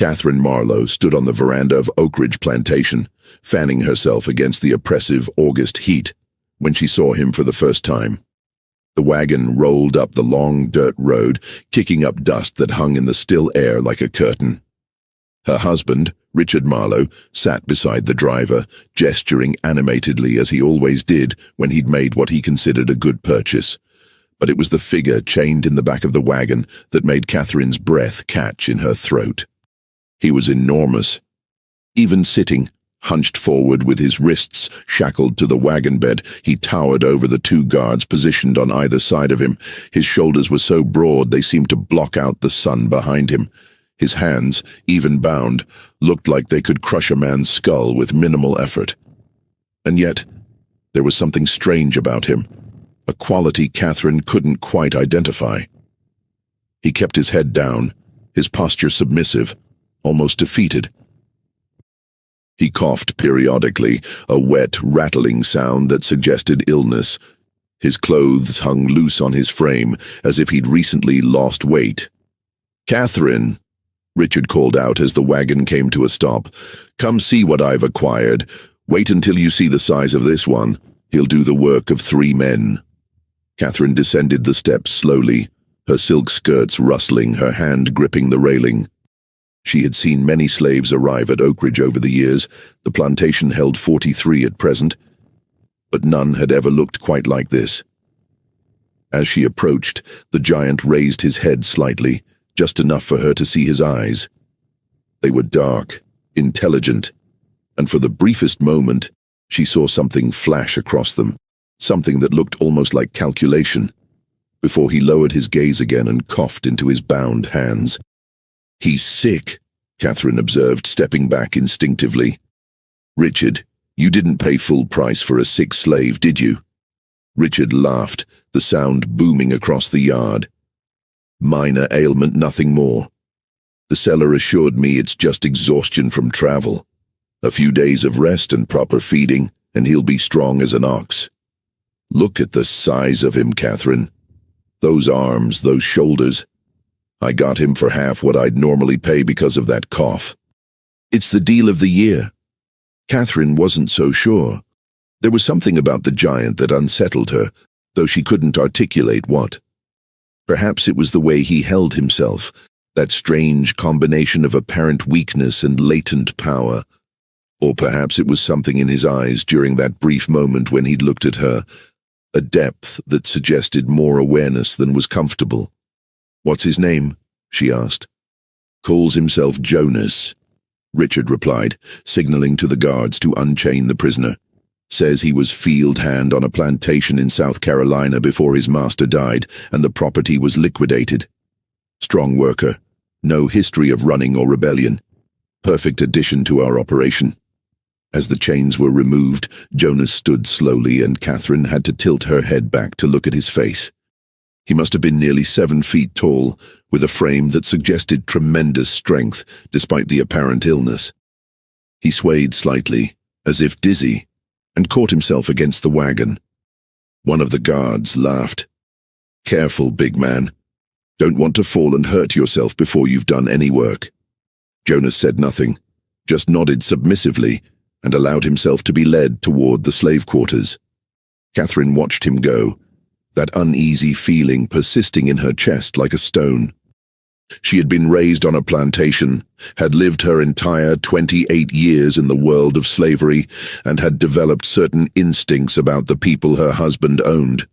Catherine Marlowe stood on the veranda of Oakridge Plantation, fanning herself against the oppressive August heat when she saw him for the first time. The wagon rolled up the long dirt road, kicking up dust that hung in the still air like a curtain. Her husband, Richard Marlowe, sat beside the driver, gesturing animatedly as he always did when he'd made what he considered a good purchase. But it was the figure chained in the back of the wagon that made Catherine's breath catch in her throat. He was enormous. Even sitting, hunched forward with his wrists shackled to the wagon bed, he towered over the two guards positioned on either side of him. His shoulders were so broad they seemed to block out the sun behind him. His hands, even bound, looked like they could crush a man's skull with minimal effort. And yet, there was something strange about him, a quality Catherine couldn't quite identify. He kept his head down, his posture submissive, almost defeated. He coughed periodically, a wet, rattling sound that suggested illness. His clothes hung loose on his frame, as if he'd recently lost weight. "Catherine," Richard called out as the wagon came to a stop, "come see what I've acquired. Wait until you see the size of this one. He'll do the work of 3 men. Catherine descended the steps slowly, her silk skirts rustling, her hand gripping the railing. She had seen many slaves arrive at Oakridge over the years. The plantation held 43 at present, but none had ever looked quite like this. As she approached, the giant raised his head slightly, just enough for her to see his eyes. They were dark, intelligent, and for the briefest moment, she saw something flash across them, something that looked almost like calculation, before he lowered his gaze again and coughed into his bound hands. "He's sick," Catherine observed, stepping back instinctively. "Richard, you didn't pay full price for a sick slave, did you?" Richard laughed, the sound booming across the yard. "Minor ailment, nothing more. The seller assured me it's just exhaustion from travel. A few days of rest and proper feeding, and he'll be strong as an ox. Look at the size of him, Catherine. Those arms, those shoulders. I got him for half what I'd normally pay because of that cough. It's the deal of the year." Catherine wasn't so sure. There was something about the giant that unsettled her, though she couldn't articulate what. Perhaps it was the way he held himself, that strange combination of apparent weakness and latent power. Or perhaps it was something in his eyes during that brief moment when he'd looked at her, a depth that suggested more awareness than was comfortable. "What's his name?" she asked. "Calls himself Jonas," Richard replied, signaling to the guards to unchain the prisoner. "Says he was field hand on a plantation in South Carolina before his master died, and the property was liquidated. Strong worker, no history of running or rebellion. Perfect addition to our operation." As the chains were removed, Jonas stood slowly, and Catherine had to tilt her head back to look at his face. He must have been nearly 7 feet tall, with a frame that suggested tremendous strength, despite the apparent illness. He swayed slightly, as if dizzy, and caught himself against the wagon. One of the guards laughed. "Careful, big man. Don't want to fall and hurt yourself before you've done any work." Jonas said nothing, just nodded submissively, and allowed himself to be led toward the slave quarters. Catherine watched him go, that uneasy feeling persisting in her chest like a stone. She had been raised on a plantation, had lived her entire 28 years in the world of slavery, and had developed certain instincts about the people her husband owned.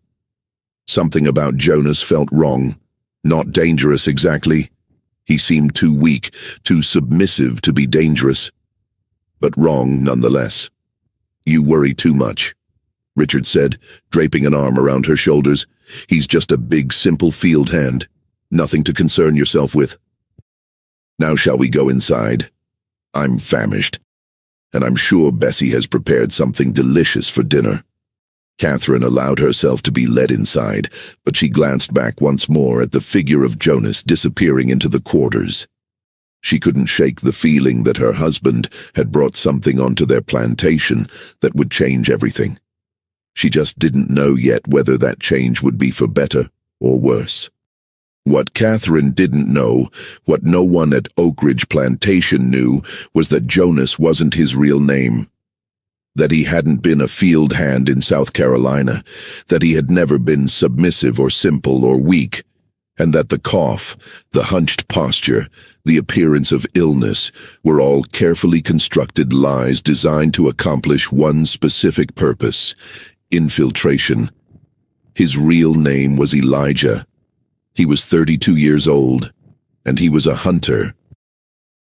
Something about Jonas felt wrong, not dangerous exactly. He seemed too weak, too submissive to be dangerous, but wrong nonetheless. "You worry too much," Richard said, draping an arm around her shoulders. "He's just a big, simple field hand. Nothing to concern yourself with. Now shall we go inside? I'm famished, and I'm sure Bessie has prepared something delicious for dinner." Catherine allowed herself to be led inside, but she glanced back once more at the figure of Jonas disappearing into the quarters. She couldn't shake the feeling that her husband had brought something onto their plantation that would change everything. She just didn't know yet whether that change would be for better or worse. What Catherine didn't know, what no one at Oak Ridge Plantation knew, was that Jonas wasn't his real name. That he hadn't been a field hand in South Carolina, that he had never been submissive or simple or weak, and that the cough, the hunched posture, the appearance of illness were all carefully constructed lies designed to accomplish one specific purpose: infiltration. His real name was Elijah. He was 32 years old, and he was a hunter.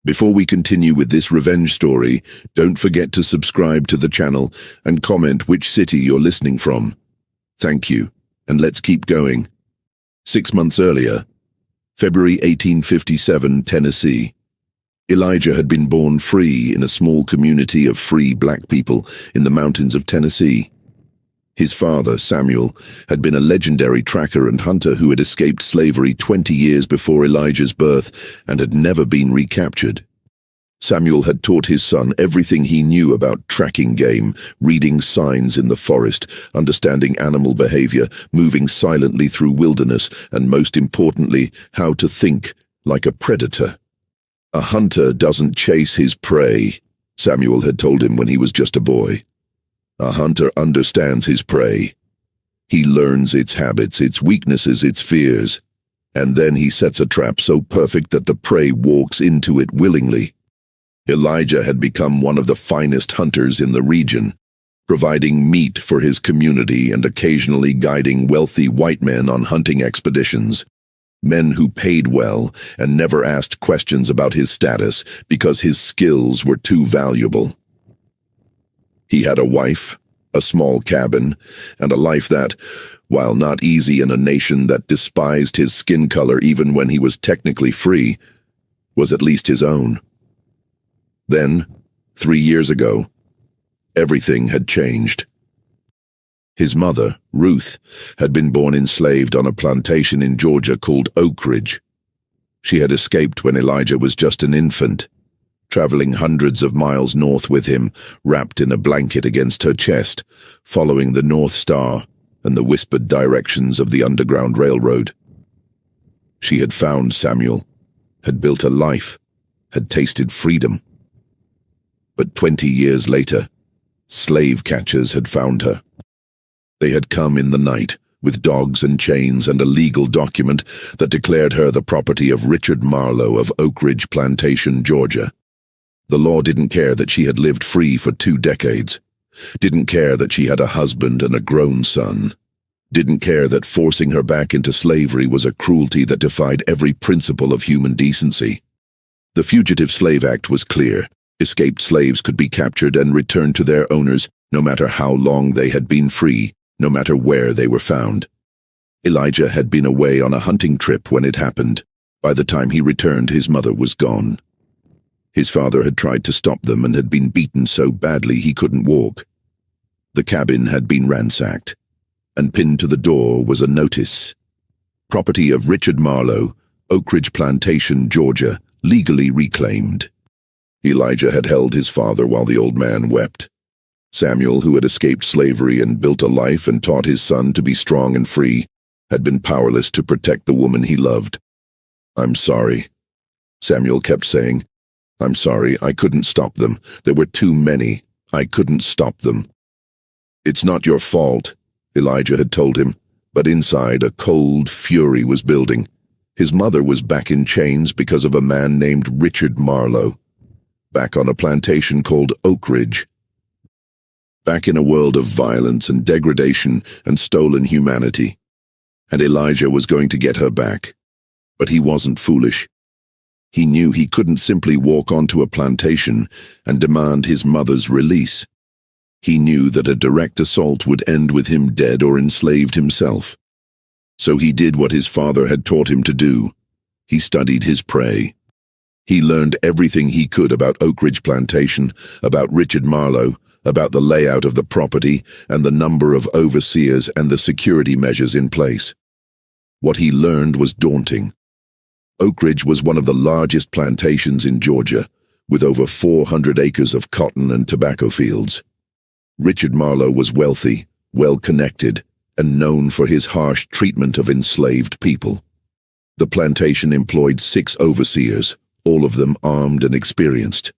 Before we continue with this revenge story, don't forget to subscribe to the channel and comment which city you're listening from. Thank you, and let's keep going. 6 months earlier, February 1857, Tennessee. Elijah had been born free in a small community of free black people in the mountains of Tennessee. His father, Samuel, had been a legendary tracker and hunter who had escaped slavery 20 years before Elijah's birth and had never been recaptured. Samuel had taught his son everything he knew about tracking game, reading signs in the forest, understanding animal behavior, moving silently through wilderness, and most importantly, how to think like a predator. A hunter doesn't chase his prey, Samuel had told him when he was just a boy. A hunter understands his prey. He learns its habits, its weaknesses, its fears, and then he sets a trap so perfect that the prey walks into it willingly. Elijah had become one of the finest hunters in the region, providing meat for his community and occasionally guiding wealthy white men on hunting expeditions. Men who paid well and never asked questions about his status because his skills were too valuable. He had a wife, a small cabin, and a life that, while not easy in a nation that despised his skin color even when he was technically free, was at least his own. Then, 3 years ago, everything had changed. His mother, Ruth, had been born enslaved on a plantation in Georgia called Oak Ridge. She had escaped when Elijah was just an infant, traveling hundreds of miles north with him, wrapped in a blanket against her chest, following the North Star and the whispered directions of the Underground Railroad. She had found Samuel, had built a life, had tasted freedom. But 20 years later, slave catchers had found her. They had come in the night, with dogs and chains and a legal document that declared her the property of Richard Marlowe of Oak Ridge Plantation, Georgia. The law didn't care that she had lived free for 2 decades, didn't care that she had a husband and a grown son, didn't care that forcing her back into slavery was a cruelty that defied every principle of human decency. The Fugitive Slave Act was clear. Escaped slaves could be captured and returned to their owners, no matter how long they had been free, no matter where they were found. Elijah had been away on a hunting trip when it happened. By the time he returned, his mother was gone. His father had tried to stop them and had been beaten so badly he couldn't walk. The cabin had been ransacked, and pinned to the door was a notice. Property of Richard Marlowe, Oak Ridge Plantation, Georgia, legally reclaimed. Elijah had held his father while the old man wept. Samuel, who had escaped slavery and built a life and taught his son to be strong and free, had been powerless to protect the woman he loved. "I'm sorry," Samuel kept saying. "I'm sorry, I couldn't stop them. There were too many. I couldn't stop them." "It's not your fault," Elijah had told him, but inside a cold fury was building. His mother was back in chains because of a man named Richard Marlowe, back on a plantation called Oak Ridge, back in a world of violence and degradation and stolen humanity. And Elijah was going to get her back. But he wasn't foolish. He knew he couldn't simply walk onto a plantation and demand his mother's release. He knew that a direct assault would end with him dead or enslaved himself. So he did what his father had taught him to do. He studied his prey. He learned everything he could about Oak Ridge Plantation, about Richard Marlowe, about the layout of the property and the number of overseers and the security measures in place. What he learned was daunting. Oak Ridge was one of the largest plantations in Georgia, with over 400 acres of cotton and tobacco fields. Richard Marlowe was wealthy, well-connected, and known for his harsh treatment of enslaved people. The plantation employed 6 overseers, all of them armed and experienced.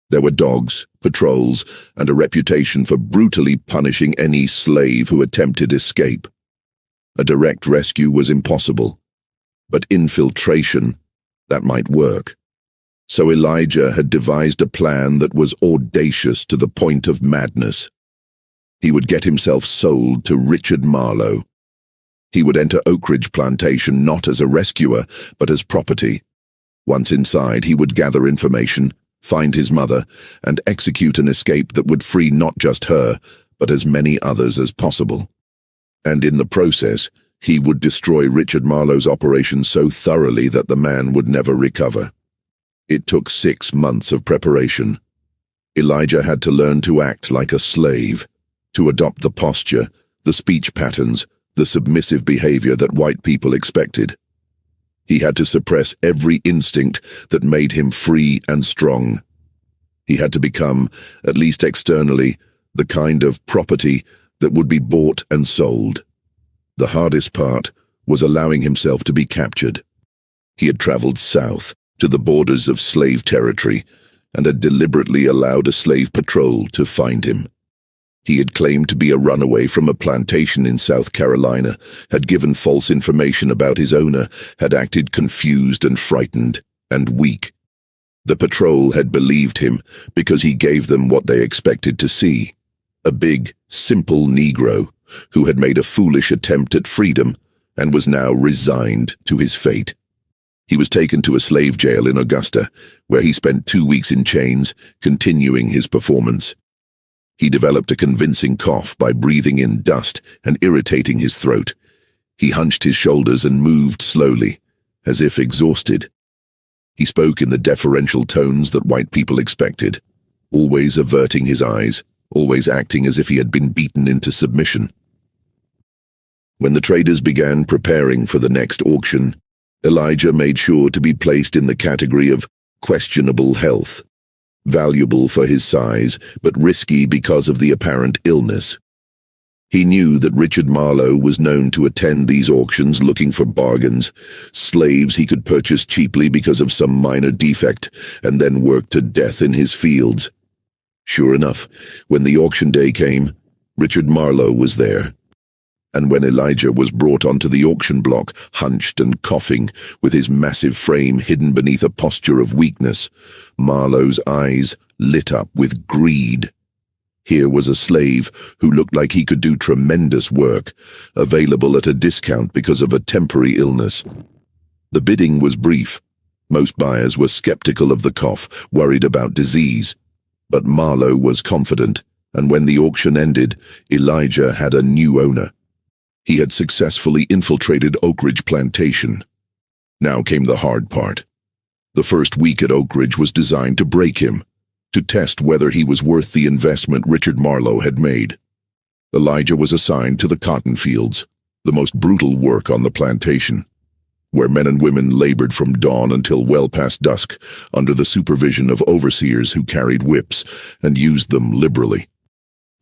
There were dogs, patrols, and a reputation for brutally punishing any slave who attempted escape. A direct rescue was impossible, but infiltration, that might work. So Elijah had devised a plan that was audacious to the point of madness. He would get himself sold to Richard Marlowe. He would enter Oak Ridge Plantation not as a rescuer, but as property. Once inside, he would gather information, find his mother, and execute an escape that would free not just her, but as many others as possible. And in the process, he would destroy Richard Marlowe's operation so thoroughly that the man would never recover. It took 6 months of preparation. Elijah had to learn to act like a slave, to adopt the posture, the speech patterns, the submissive behavior that white people expected. He had to suppress every instinct that made him free and strong. He had to become, at least externally, the kind of property that would be bought and sold. The hardest part was allowing himself to be captured. He had traveled south to the borders of slave territory and had deliberately allowed a slave patrol to find him. He had claimed to be a runaway from a plantation in South Carolina, had given false information about his owner, had acted confused and frightened and weak. The patrol had believed him because he gave them what they expected to see: a big, simple Negro who had made a foolish attempt at freedom and was now resigned to his fate. He was taken to a slave jail in Augusta, where he spent 2 weeks in chains, continuing his performance. He developed a convincing cough by breathing in dust and irritating his throat. He hunched his shoulders and moved slowly, as if exhausted. He spoke in the deferential tones that white people expected, always averting his eyes, always acting as if he had been beaten into submission. When the traders began preparing for the next auction, Elijah made sure to be placed in the category of questionable health. Valuable for his size, but risky because of the apparent illness. He knew that Richard Marlowe was known to attend these auctions looking for bargains, slaves he could purchase cheaply because of some minor defect, and then work to death in his fields. Sure enough, when the auction day came, Richard Marlowe was there. And when Elijah was brought onto the auction block, hunched and coughing, with his massive frame hidden beneath a posture of weakness, Marlowe's eyes lit up with greed. Here was a slave who looked like he could do tremendous work, available at a discount because of a temporary illness. The bidding was brief. Most buyers were skeptical of the cough, worried about disease. But Marlowe was confident, and when the auction ended, Elijah had a new owner. He had successfully infiltrated Oak Ridge Plantation. Now came the hard part. The first week at Oak Ridge was designed to break him, to test whether he was worth the investment Richard Marlowe had made. Elijah was assigned to the cotton fields, the most brutal work on the plantation, where men and women labored from dawn until well past dusk under the supervision of overseers who carried whips and used them liberally.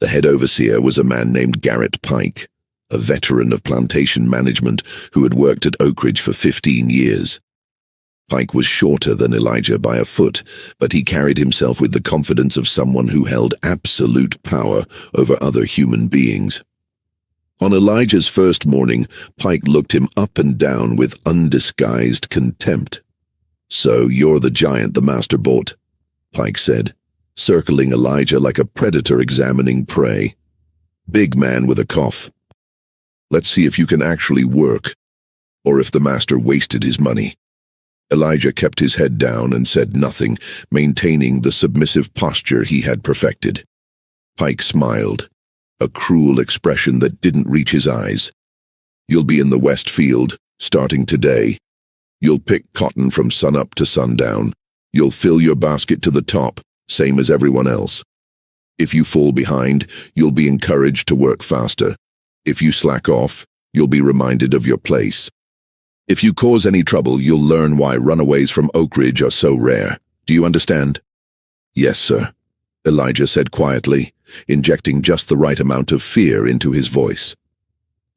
The head overseer was a man named Garrett Pike, a veteran of plantation management who had worked at Oak Ridge for 15 years. Pike was shorter than Elijah by a foot, but he carried himself with the confidence of someone who held absolute power over other human beings. On Elijah's first morning, Pike looked him up and down with undisguised contempt. "So you're the giant the master bought," Pike said, circling Elijah like a predator examining prey. "Big man with a cough. Let's see if you can actually work, or if the master wasted his money." Elijah kept his head down and said nothing, maintaining the submissive posture he had perfected. Pike smiled, a cruel expression that didn't reach his eyes. "You'll be in the West Field, starting today. You'll pick cotton from sunup to sundown. You'll fill your basket to the top, same as everyone else. If you fall behind, you'll be encouraged to work faster. If you slack off, you'll be reminded of your place. If you cause any trouble, you'll learn why runaways from Oak Ridge are so rare. Do you understand?" "Yes, sir," Elijah said quietly, injecting just the right amount of fear into his voice.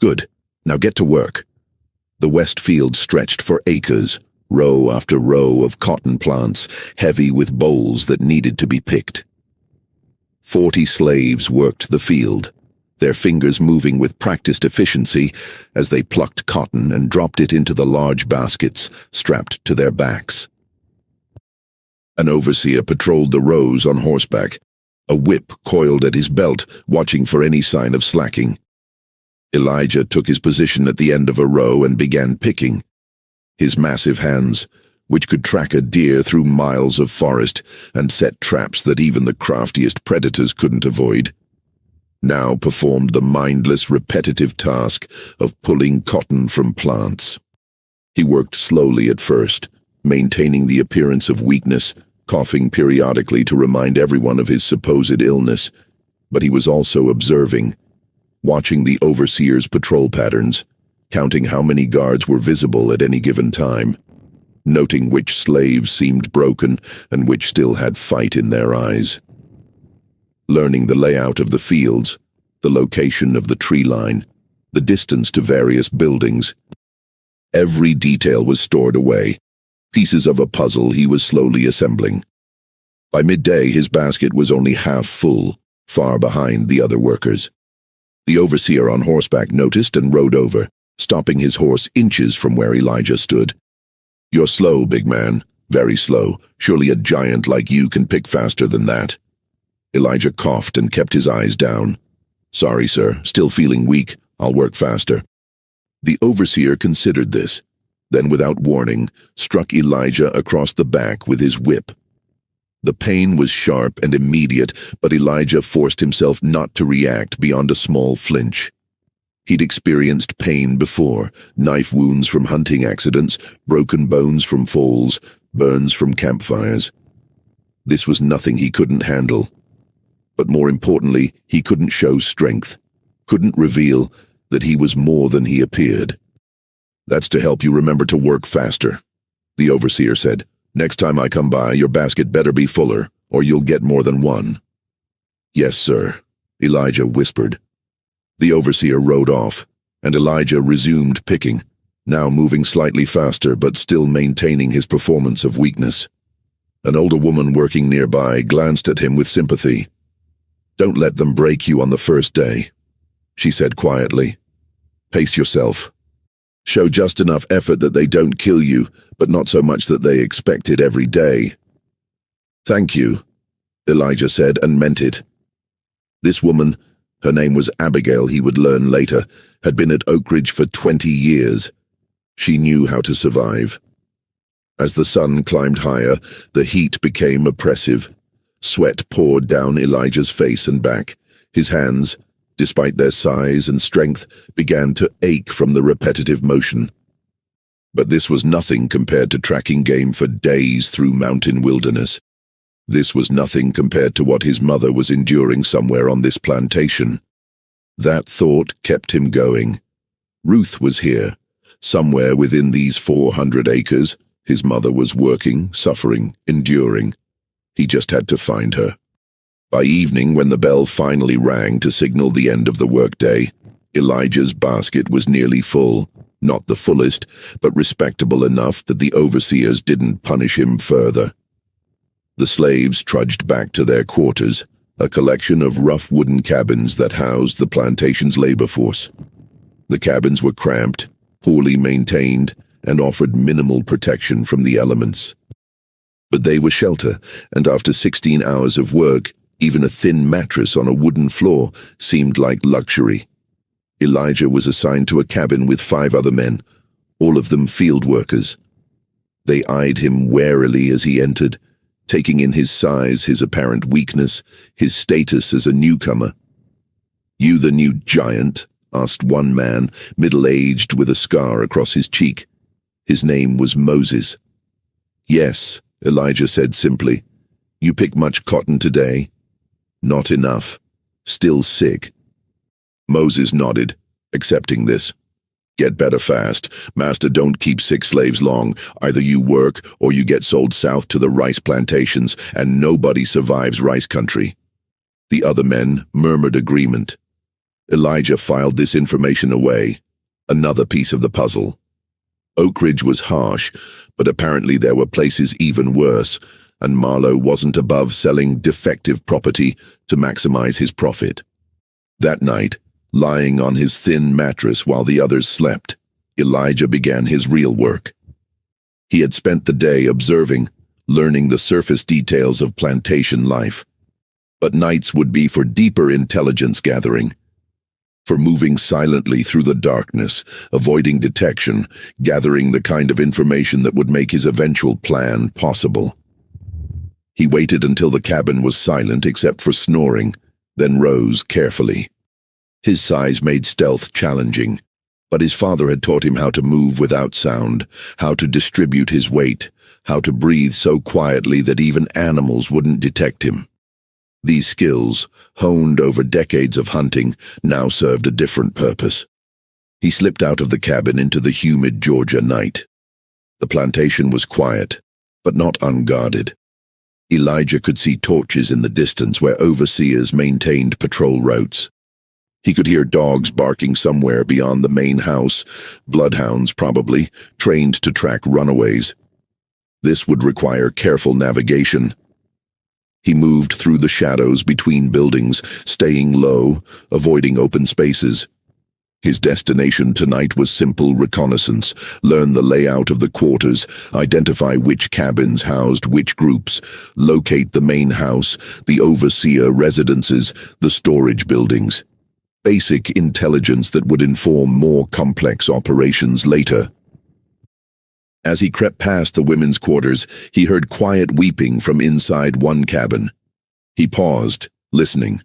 "Good. Now get to work." The west field stretched for acres, row after row of cotton plants, heavy with bolls that needed to be picked. 40 slaves worked the field, their fingers moving with practiced efficiency as they plucked cotton and dropped it into the large baskets strapped to their backs. An overseer patrolled the rows on horseback, a whip coiled at his belt, watching for any sign of slacking. Elijah took his position at the end of a row and began picking. His massive hands, which could track a deer through miles of forest and set traps that even the craftiest predators couldn't avoid, now performed the mindless, repetitive task of pulling cotton from plants. He worked slowly at first, maintaining the appearance of weakness, coughing periodically to remind everyone of his supposed illness, but he was also observing, watching the overseer's patrol patterns, counting how many guards were visible at any given time, noting which slaves seemed broken and which still had fight in their eyes. Learning the layout of the fields, the location of the tree line, the distance to various buildings. Every detail was stored away, pieces of a puzzle he was slowly assembling. By midday, his basket was only half full, far behind the other workers. The overseer on horseback noticed and rode over, stopping his horse inches from where Elijah stood. "You're slow, big man, very slow. Surely a giant like you can pick faster than that." Elijah coughed and kept his eyes down. "Sorry, sir, still feeling weak. I'll work faster." The overseer considered this, then without warning, struck Elijah across the back with his whip. The pain was sharp and immediate, but Elijah forced himself not to react beyond a small flinch. He'd experienced pain before, knife wounds from hunting accidents, broken bones from falls, burns from campfires. This was nothing he couldn't handle. But more importantly, he couldn't show strength, couldn't reveal that he was more than he appeared. "That's to help you remember to work faster," the overseer said. "Next time I come by, your basket better be fuller, or you'll get more than one." "Yes, sir," Elijah whispered. The overseer rode off, and Elijah resumed picking, now moving slightly faster but still maintaining his performance of weakness. An older woman working nearby glanced at him with sympathy. "Don't let them break you on the first day," she said quietly. "Pace yourself. Show just enough effort that they don't kill you, but not so much that they expect it every day." "Thank you," Elijah said, and meant it. This woman, her name was Abigail, he would learn later, had been at Oak Ridge for 20 years. She knew how to survive. As the sun climbed higher, the heat became oppressive. Sweat poured down Elijah's face and back. His hands, despite their size and strength, began to ache from the repetitive motion. But this was nothing compared to tracking game for days through mountain wilderness. This was nothing compared to what his mother was enduring somewhere on this plantation. That thought kept him going. Ruth was here, somewhere within these 400 acres. His mother was working, suffering, enduring. He just had to find her. By evening, when the bell finally rang to signal the end of the workday, Elijah's basket was nearly full, not the fullest, but respectable enough that the overseers didn't punish him further. The slaves trudged back to their quarters, a collection of rough wooden cabins that housed the plantation's labor force. The cabins were cramped, poorly maintained, and offered minimal protection from the elements. But they were shelter, and after 16 hours of work, even a thin mattress on a wooden floor seemed like luxury. Elijah was assigned to a cabin with 5 other men, all of them field workers. They eyed him warily as he entered, taking in his size, his apparent weakness, his status as a newcomer. "You the new giant?" asked one man, middle-aged with a scar across his cheek. His name was Moses. "Yes," Elijah said simply. "You pick much cotton today?" "Not enough. Still sick." Moses nodded, accepting this. "Get better fast. Master don't keep sick slaves long. Either you work or you get sold south to the rice plantations, and nobody survives rice country." The other men murmured agreement. Elijah filed this information away. Another piece of the puzzle. Oak Ridge was harsh, but apparently there were places even worse, and Marlowe wasn't above selling defective property to maximize his profit. That night, lying on his thin mattress while the others slept, Elijah began his real work. He had spent the day observing, learning the surface details of plantation life. But nights would be for deeper intelligence gathering, for moving silently through the darkness, avoiding detection, gathering the kind of information that would make his eventual plan possible. He waited until the cabin was silent except for snoring, then rose carefully. His size made stealth challenging, but his father had taught him how to move without sound, how to distribute his weight, how to breathe so quietly that even animals wouldn't detect him. These skills, honed over decades of hunting, now served a different purpose. He slipped out of the cabin into the humid Georgia night. The plantation was quiet, but not unguarded. Elijah could see torches in the distance where overseers maintained patrol routes. He could hear dogs barking somewhere beyond the main house, bloodhounds probably, trained to track runaways. This would require careful navigation. He moved through the shadows between buildings, staying low, avoiding open spaces. His destination tonight was simple reconnaissance, learn the layout of the quarters, identify which cabins housed which groups, locate the main house, the overseer residences, the storage buildings. Basic intelligence that would inform more complex operations later. As he crept past the women's quarters, he heard quiet weeping from inside one cabin. He paused, listening.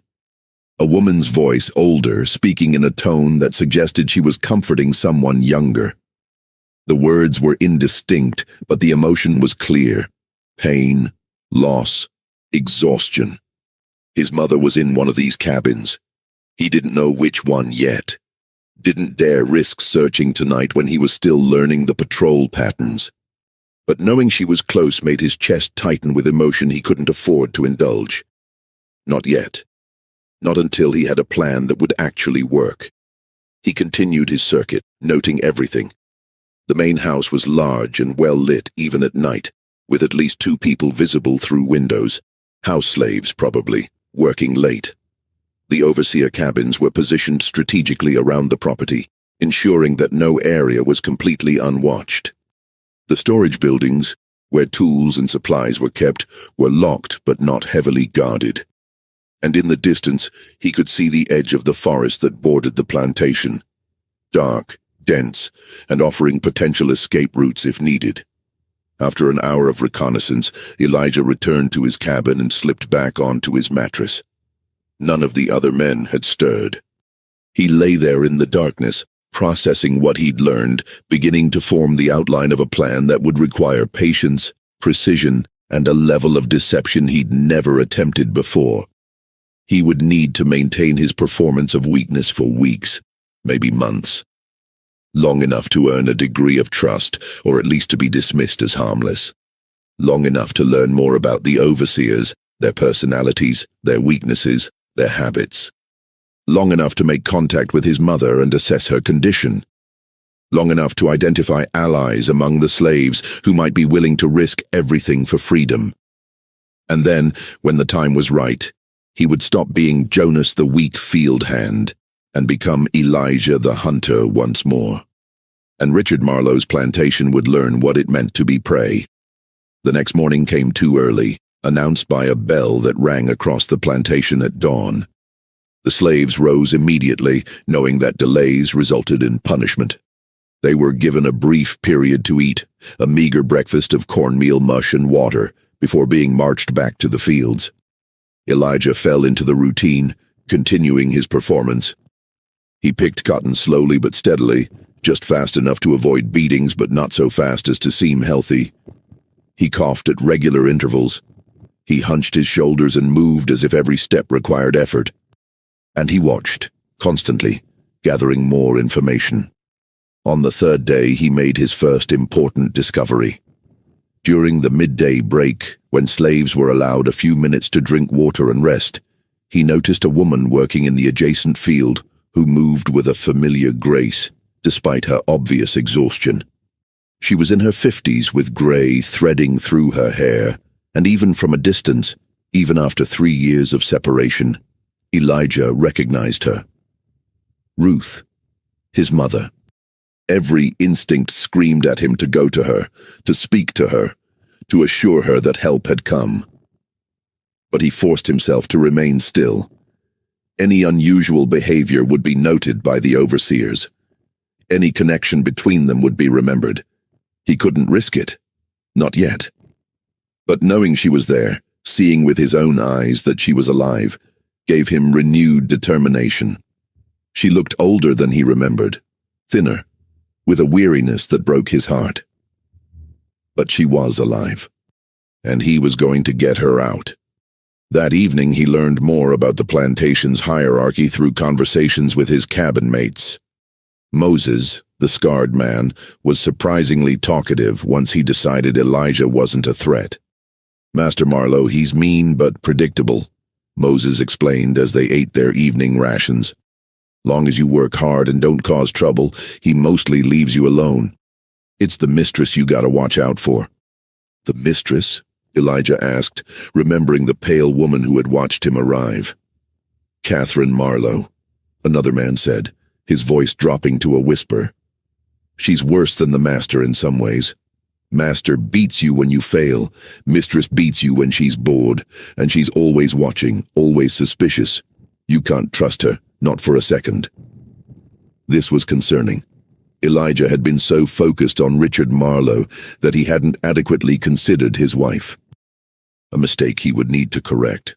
A woman's voice, older, speaking in a tone that suggested she was comforting someone younger. The words were indistinct, but the emotion was clear. Pain, loss, exhaustion. His mother was in one of these cabins. He didn't know which one yet. Didn't dare risk searching tonight when he was still learning the patrol patterns. But knowing she was close made his chest tighten with emotion he couldn't afford to indulge. Not yet. Not until he had a plan that would actually work. He continued his circuit, noting everything. The main house was large and well lit even at night, with at least 2 people visible through windows. House slaves, probably, working late. The overseer cabins were positioned strategically around the property, ensuring that no area was completely unwatched. The storage buildings, where tools and supplies were kept, were locked but not heavily guarded. And in the distance, he could see the edge of the forest that bordered the plantation. Dark, dense, and offering potential escape routes if needed. After an hour of reconnaissance, Elijah returned to his cabin and slipped back onto his mattress. None of the other men had stirred. He lay there in the darkness, processing what he'd learned, beginning to form the outline of a plan that would require patience, precision, and a level of deception he'd never attempted before. He would need to maintain his performance of weakness for weeks, maybe months. Long enough to earn a degree of trust, or at least to be dismissed as harmless. Long enough to learn more about the overseers, their personalities, their weaknesses, their habits. Long enough to make contact with his mother and assess her condition. Long enough to identify allies among the slaves who might be willing to risk everything for freedom. And then, when the time was right, he would stop being Jonas the weak field hand and become Elijah the hunter once more. And Richard Marlowe's plantation would learn what it meant to be prey. The next morning came too early, announced by a bell that rang across the plantation at dawn. The slaves rose immediately, knowing that delays resulted in punishment. They were given a brief period to eat, a meager breakfast of cornmeal mush and water, before being marched back to the fields. Elijah fell into the routine, continuing his performance. He picked cotton slowly but steadily, just fast enough to avoid beatings but not so fast as to seem healthy. He coughed at regular intervals. He hunched his shoulders and moved as if every step required effort. And he watched, constantly, gathering more information. On the 3rd day, he made his first important discovery. During the midday break, when slaves were allowed a few minutes to drink water and rest, he noticed a woman working in the adjacent field who moved with a familiar grace, despite her obvious exhaustion. She was in her 50s with grey threading through her hair, and even from a distance, even after 3 years of separation, Elijah recognized her. Ruth, his mother. Every instinct screamed at him to go to her, to speak to her, to assure her that help had come. But he forced himself to remain still. Any unusual behavior would be noted by the overseers. Any connection between them would be remembered. He couldn't risk it. Not yet. But knowing she was there, seeing with his own eyes that she was alive, gave him renewed determination. She looked older than he remembered, thinner, with a weariness that broke his heart. But she was alive, and he was going to get her out. That evening he learned more about the plantation's hierarchy through conversations with his cabin mates. Moses, the scarred man, was surprisingly talkative once he decided Elijah wasn't a threat. "Master Marlowe, he's mean but predictable," Moses explained as they ate their evening rations. "Long as you work hard and don't cause trouble, he mostly leaves you alone. It's the mistress you gotta watch out for." "The mistress?" Elijah asked, remembering the pale woman who had watched him arrive. "Catherine Marlowe," another man said, his voice dropping to a whisper. "She's worse than the master in some ways. Master beats you when you fail, mistress beats you when she's bored, and she's always watching, always suspicious. You can't trust her, not for a second." This was concerning. Elijah had been so focused on Richard Marlowe that he hadn't adequately considered his wife. A mistake he would need to correct.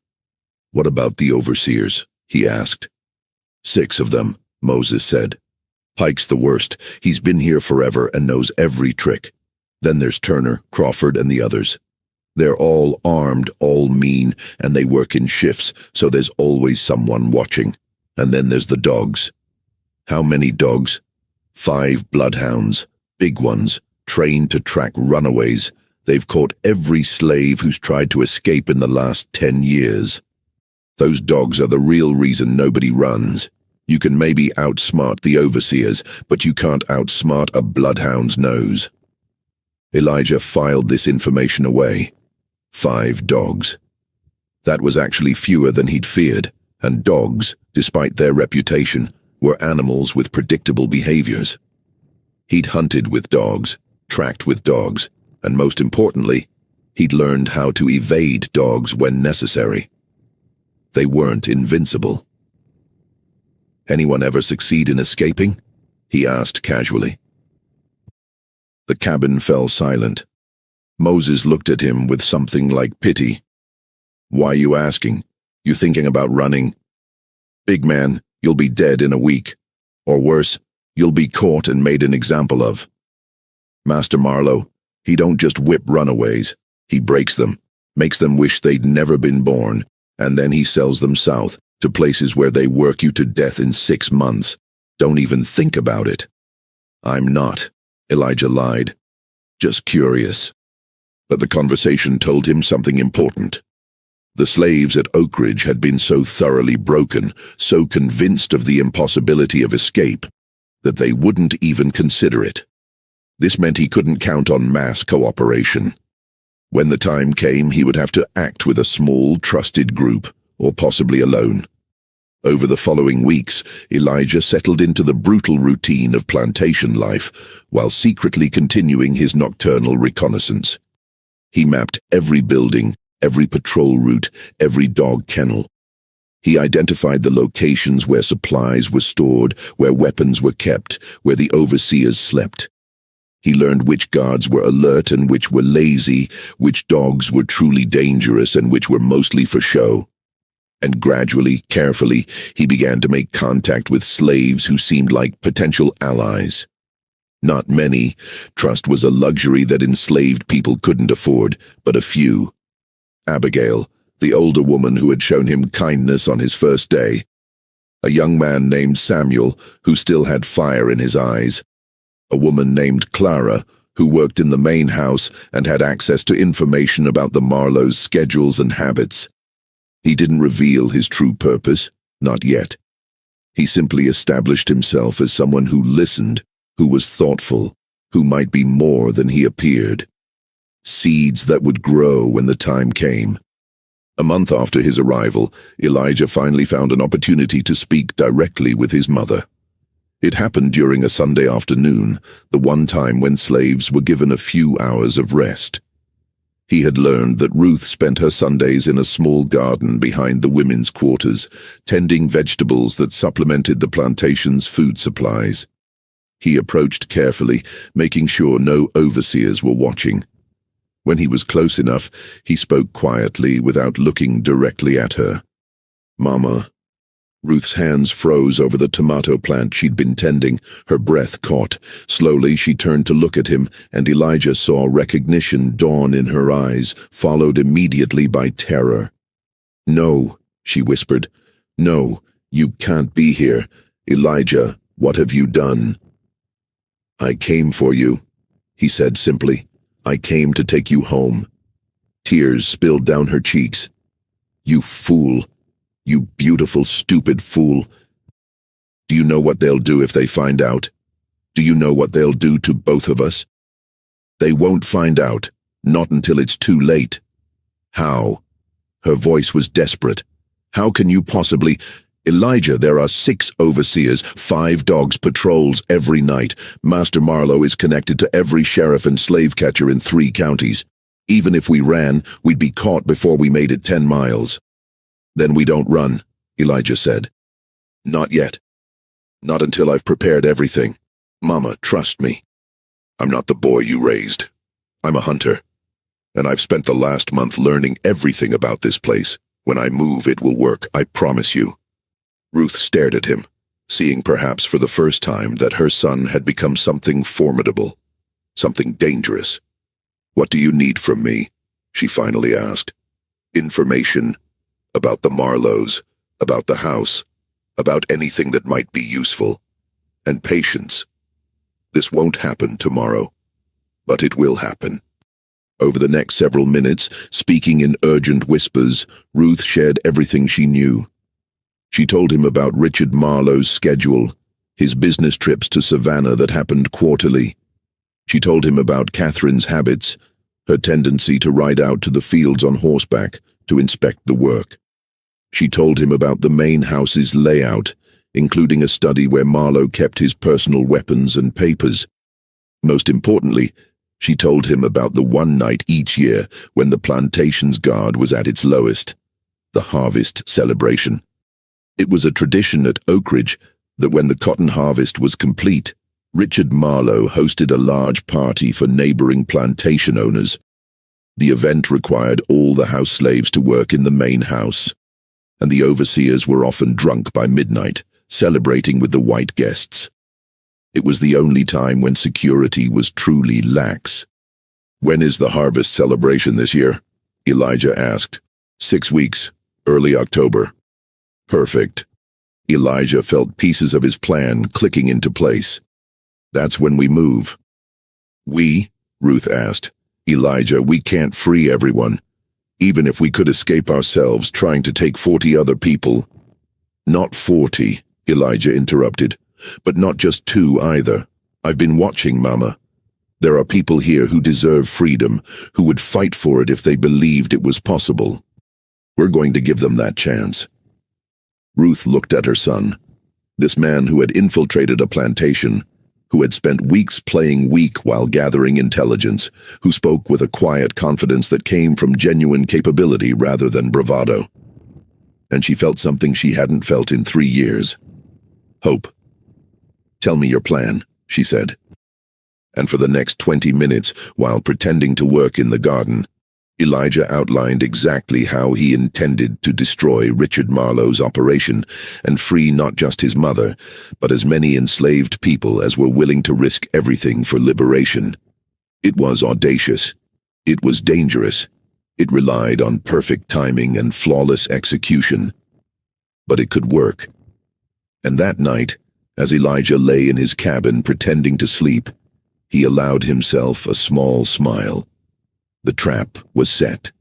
"What about the overseers?" he asked. "6 of them," Moses said. "Pike's the worst. He's been here forever and knows every trick. Then there's Turner, Crawford, and the others. They're all armed, all mean, and they work in shifts, so there's always someone watching. And then there's the dogs." "How many dogs?" 5 bloodhounds, big ones, trained to track runaways. They've caught every slave who's tried to escape in the last 10 years. Those dogs are the real reason nobody runs. You can maybe outsmart the overseers, but you can't outsmart a bloodhound's nose." Elijah filed this information away. 5 dogs. That was actually fewer than he'd feared, and dogs, despite their reputation, were animals with predictable behaviors. He'd hunted with dogs, tracked with dogs, and most importantly, he'd learned how to evade dogs when necessary. They weren't invincible. "Anyone ever succeed in escaping?" he asked casually. The cabin fell silent. Moses looked at him with something like pity. "Why you asking? You thinking about running? Big man, you'll be dead in a week. Or worse, you'll be caught and made an example of. Master Marlowe, he don't just whip runaways. He breaks them, makes them wish they'd never been born, and then he sells them south to places where they work you to death in 6 months. Don't even think about it." "I'm not," Elijah lied. "Just curious." But the conversation told him something important. The slaves at Oak Ridge had been so thoroughly broken, so convinced of the impossibility of escape, that they wouldn't even consider it. This meant he couldn't count on mass cooperation. When the time came, he would have to act with a small, trusted group, or possibly alone. Over the following weeks, Elijah settled into the brutal routine of plantation life, while secretly continuing his nocturnal reconnaissance. He mapped every building, every patrol route, every dog kennel. He identified the locations where supplies were stored, where weapons were kept, where the overseers slept. He learned which guards were alert and which were lazy, which dogs were truly dangerous and which were mostly for show. And gradually, carefully, he began to make contact with slaves who seemed like potential allies. Not many. Trust was a luxury that enslaved people couldn't afford, but a few. Abigail, the older woman who had shown him kindness on his first day. A young man named Samuel, who still had fire in his eyes. A woman named Clara, who worked in the main house and had access to information about the Marlowe's schedules and habits. He didn't reveal his true purpose, not yet. He simply established himself as someone who listened, who was thoughtful, who might be more than he appeared. Seeds that would grow when the time came. A month after his arrival, Elijah finally found an opportunity to speak directly with his mother. It happened during a Sunday afternoon, the one time when slaves were given a few hours of rest. He had learned that Ruth spent her Sundays in a small garden behind the women's quarters, tending vegetables that supplemented the plantation's food supplies. He approached carefully, making sure no overseers were watching. When he was close enough, he spoke quietly without looking directly at her. "Mama." Ruth's hands froze over the tomato plant she'd been tending, her breath caught. Slowly she turned to look at him, and Elijah saw recognition dawn in her eyes, followed immediately by terror. "No," she whispered. "No, you can't be here. Elijah, what have you done?" "I came for you," he said simply. "I came to take you home." Tears spilled down her cheeks. "You fool. You beautiful, stupid fool. Do you know what they'll do if they find out? Do you know what they'll do to both of us? They won't find out, not until it's too late." "How?" Her voice was desperate. "How can you possibly— Elijah, there are 6 overseers, 5 dogs patrols every night. Master Marlowe is connected to every sheriff and slave catcher in 3 counties. Even if we ran, we'd be caught before we made it 10 miles. "Then we don't run," Elijah said. "Not yet. Not until I've prepared everything. Mama, trust me. I'm not the boy you raised. I'm a hunter. And I've spent the last month learning everything about this place. When I move, it will work, I promise you." Ruth stared at him, seeing perhaps for the first time that her son had become something formidable, something dangerous. "What do you need from me?" she finally asked. "Information. About the Marlowes, about the house, about anything that might be useful. And patience. This won't happen tomorrow, but it will happen." Over the next several minutes, speaking in urgent whispers, Ruth shared everything she knew. She told him about Richard Marlowe's schedule, his business trips to Savannah that happened quarterly. She told him about Catherine's habits, her tendency to ride out to the fields on horseback to inspect the work. She told him about the main house's layout, including a study where Marlowe kept his personal weapons and papers. Most importantly, she told him about the one night each year when the plantation's guard was at its lowest, the harvest celebration. It was a tradition at Oakridge that when the cotton harvest was complete, Richard Marlowe hosted a large party for neighboring plantation owners. The event required all the house slaves to work in the main house, and the overseers were often drunk by midnight, celebrating with the white guests. It was the only time when security was truly lax. "When is the harvest celebration this year?" Elijah asked. 6 weeks, early October." "Perfect." Elijah felt pieces of his plan clicking into place. "That's when we move." "We?" Ruth asked. "Elijah, we can't free everyone. Even if we could escape ourselves trying to take 40 other people." "Not 40, Elijah interrupted. "But not just 2 either. I've been watching, Mama. There are people here who deserve freedom, who would fight for it if they believed it was possible. We're going to give them that chance." Ruth looked at her son, this man who had infiltrated a plantation, who had spent weeks playing weak while gathering intelligence, who spoke with a quiet confidence that came from genuine capability rather than bravado. And she felt something she hadn't felt in 3 years. Hope. "Tell me your plan," she said. And for the next 20 minutes, while pretending to work in the garden, Elijah outlined exactly how he intended to destroy Richard Marlowe's operation and free not just his mother, but as many enslaved people as were willing to risk everything for liberation. It was audacious. It was dangerous. It relied on perfect timing and flawless execution. But it could work. And that night, as Elijah lay in his cabin pretending to sleep, he allowed himself a small smile. The trap was set.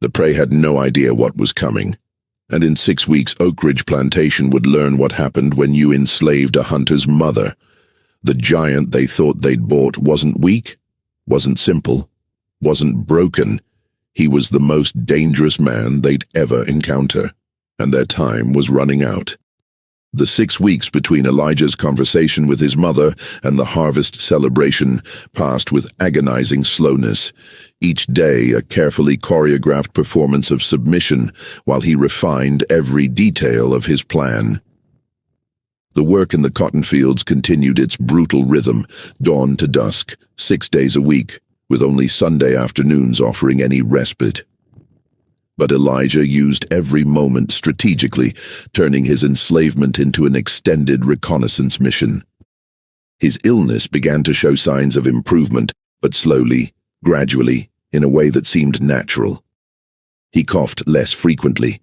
The prey had no idea what was coming, and in 6 weeks Oakridge Plantation would learn what happened when you enslaved a hunter's mother. The giant they thought they'd bought wasn't weak, wasn't simple, wasn't broken. He was the most dangerous man they'd ever encounter, and their time was running out. The 6 weeks between Elijah's conversation with his mother and the harvest celebration passed with agonizing slowness, each day a carefully choreographed performance of submission while he refined every detail of his plan. The work in the cotton fields continued its brutal rhythm, dawn to dusk, 6 days a week, with only Sunday afternoons offering any respite. But Elijah used every moment strategically, turning his enslavement into an extended reconnaissance mission. His illness began to show signs of improvement, but slowly, gradually, in a way that seemed natural. He coughed less frequently.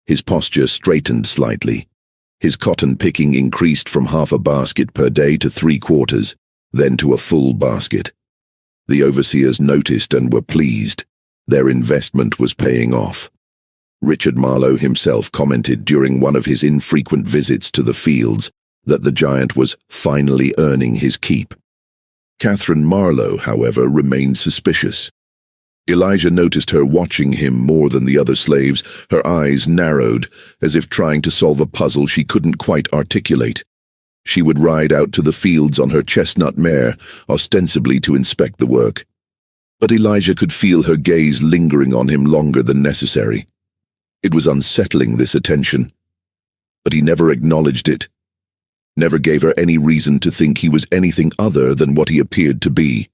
His posture straightened slightly. His cotton picking increased from half a basket per day to 3/4, then to a full basket. The overseers noticed and were pleased. Their investment was paying off. Richard Marlowe himself commented during one of his infrequent visits to the fields that the giant was finally earning his keep. Catherine Marlowe, however, remained suspicious. Elijah noticed her watching him more than the other slaves, her eyes narrowed, as if trying to solve a puzzle she couldn't quite articulate. She would ride out to the fields on her chestnut mare, ostensibly to inspect the work. But Elijah could feel her gaze lingering on him longer than necessary. It was unsettling, this attention. But he never acknowledged it, never gave her any reason to think he was anything other than what he appeared to be.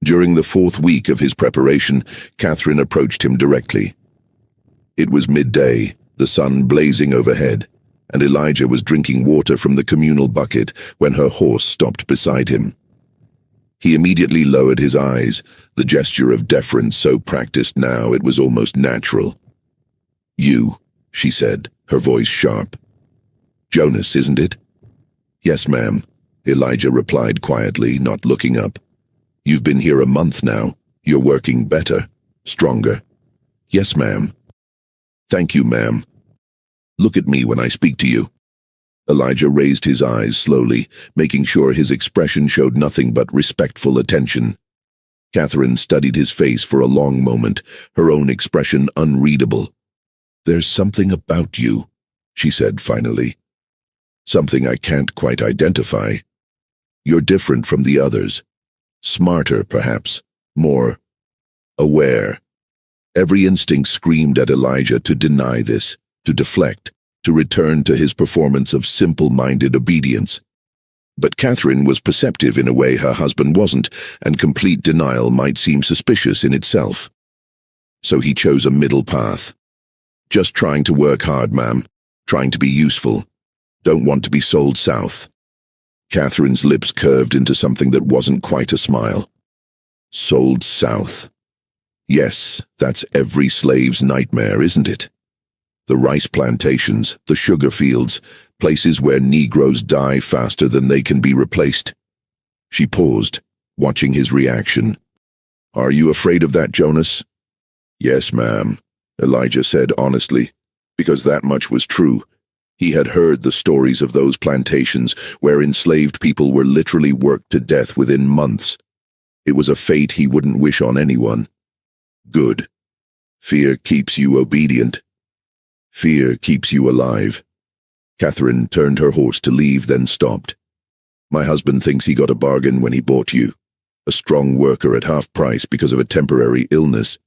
During the 4th week of his preparation, Catherine approached him directly. It was midday, the sun blazing overhead, and Elijah was drinking water from the communal bucket when her horse stopped beside him. He immediately lowered his eyes, the gesture of deference so practiced now it was almost natural. "You," she said, her voice sharp. "Jonas, isn't it?" "Yes, ma'am," Elijah replied quietly, not looking up. "You've been here a month now. You're working better, stronger." "Yes, ma'am." "Thank you, ma'am. Look at me when I speak to you." Elijah raised his eyes slowly, making sure his expression showed nothing but respectful attention. Catherine studied his face for a long moment, her own expression unreadable. "There's something about you," she said finally. "Something I can't quite identify. You're different from the others. Smarter, perhaps. More aware." Every instinct screamed at Elijah to deny this, to deflect, to return to his performance of simple-minded obedience. But Catherine was perceptive in a way her husband wasn't, and complete denial might seem suspicious in itself. So he chose a middle path. "Just trying to work hard, ma'am. Trying to be useful. Don't want to be sold south." Catherine's lips curved into something that wasn't quite a smile. Sold south. Yes, that's every slave's nightmare, isn't it? The rice plantations, the sugar fields, places where Negroes die faster than they can be replaced. She paused, watching his reaction. "Are you afraid of that, Jonas?" "Yes, ma'am," Elijah said honestly, because that much was true. He had heard the stories of those plantations where enslaved people were literally worked to death within months. It was a fate he wouldn't wish on anyone. "Good. Fear keeps you obedient. Fear keeps you alive." Catherine turned her horse to leave, then stopped. "My husband thinks he got a bargain when he bought you. A strong worker at half price because of a temporary illness.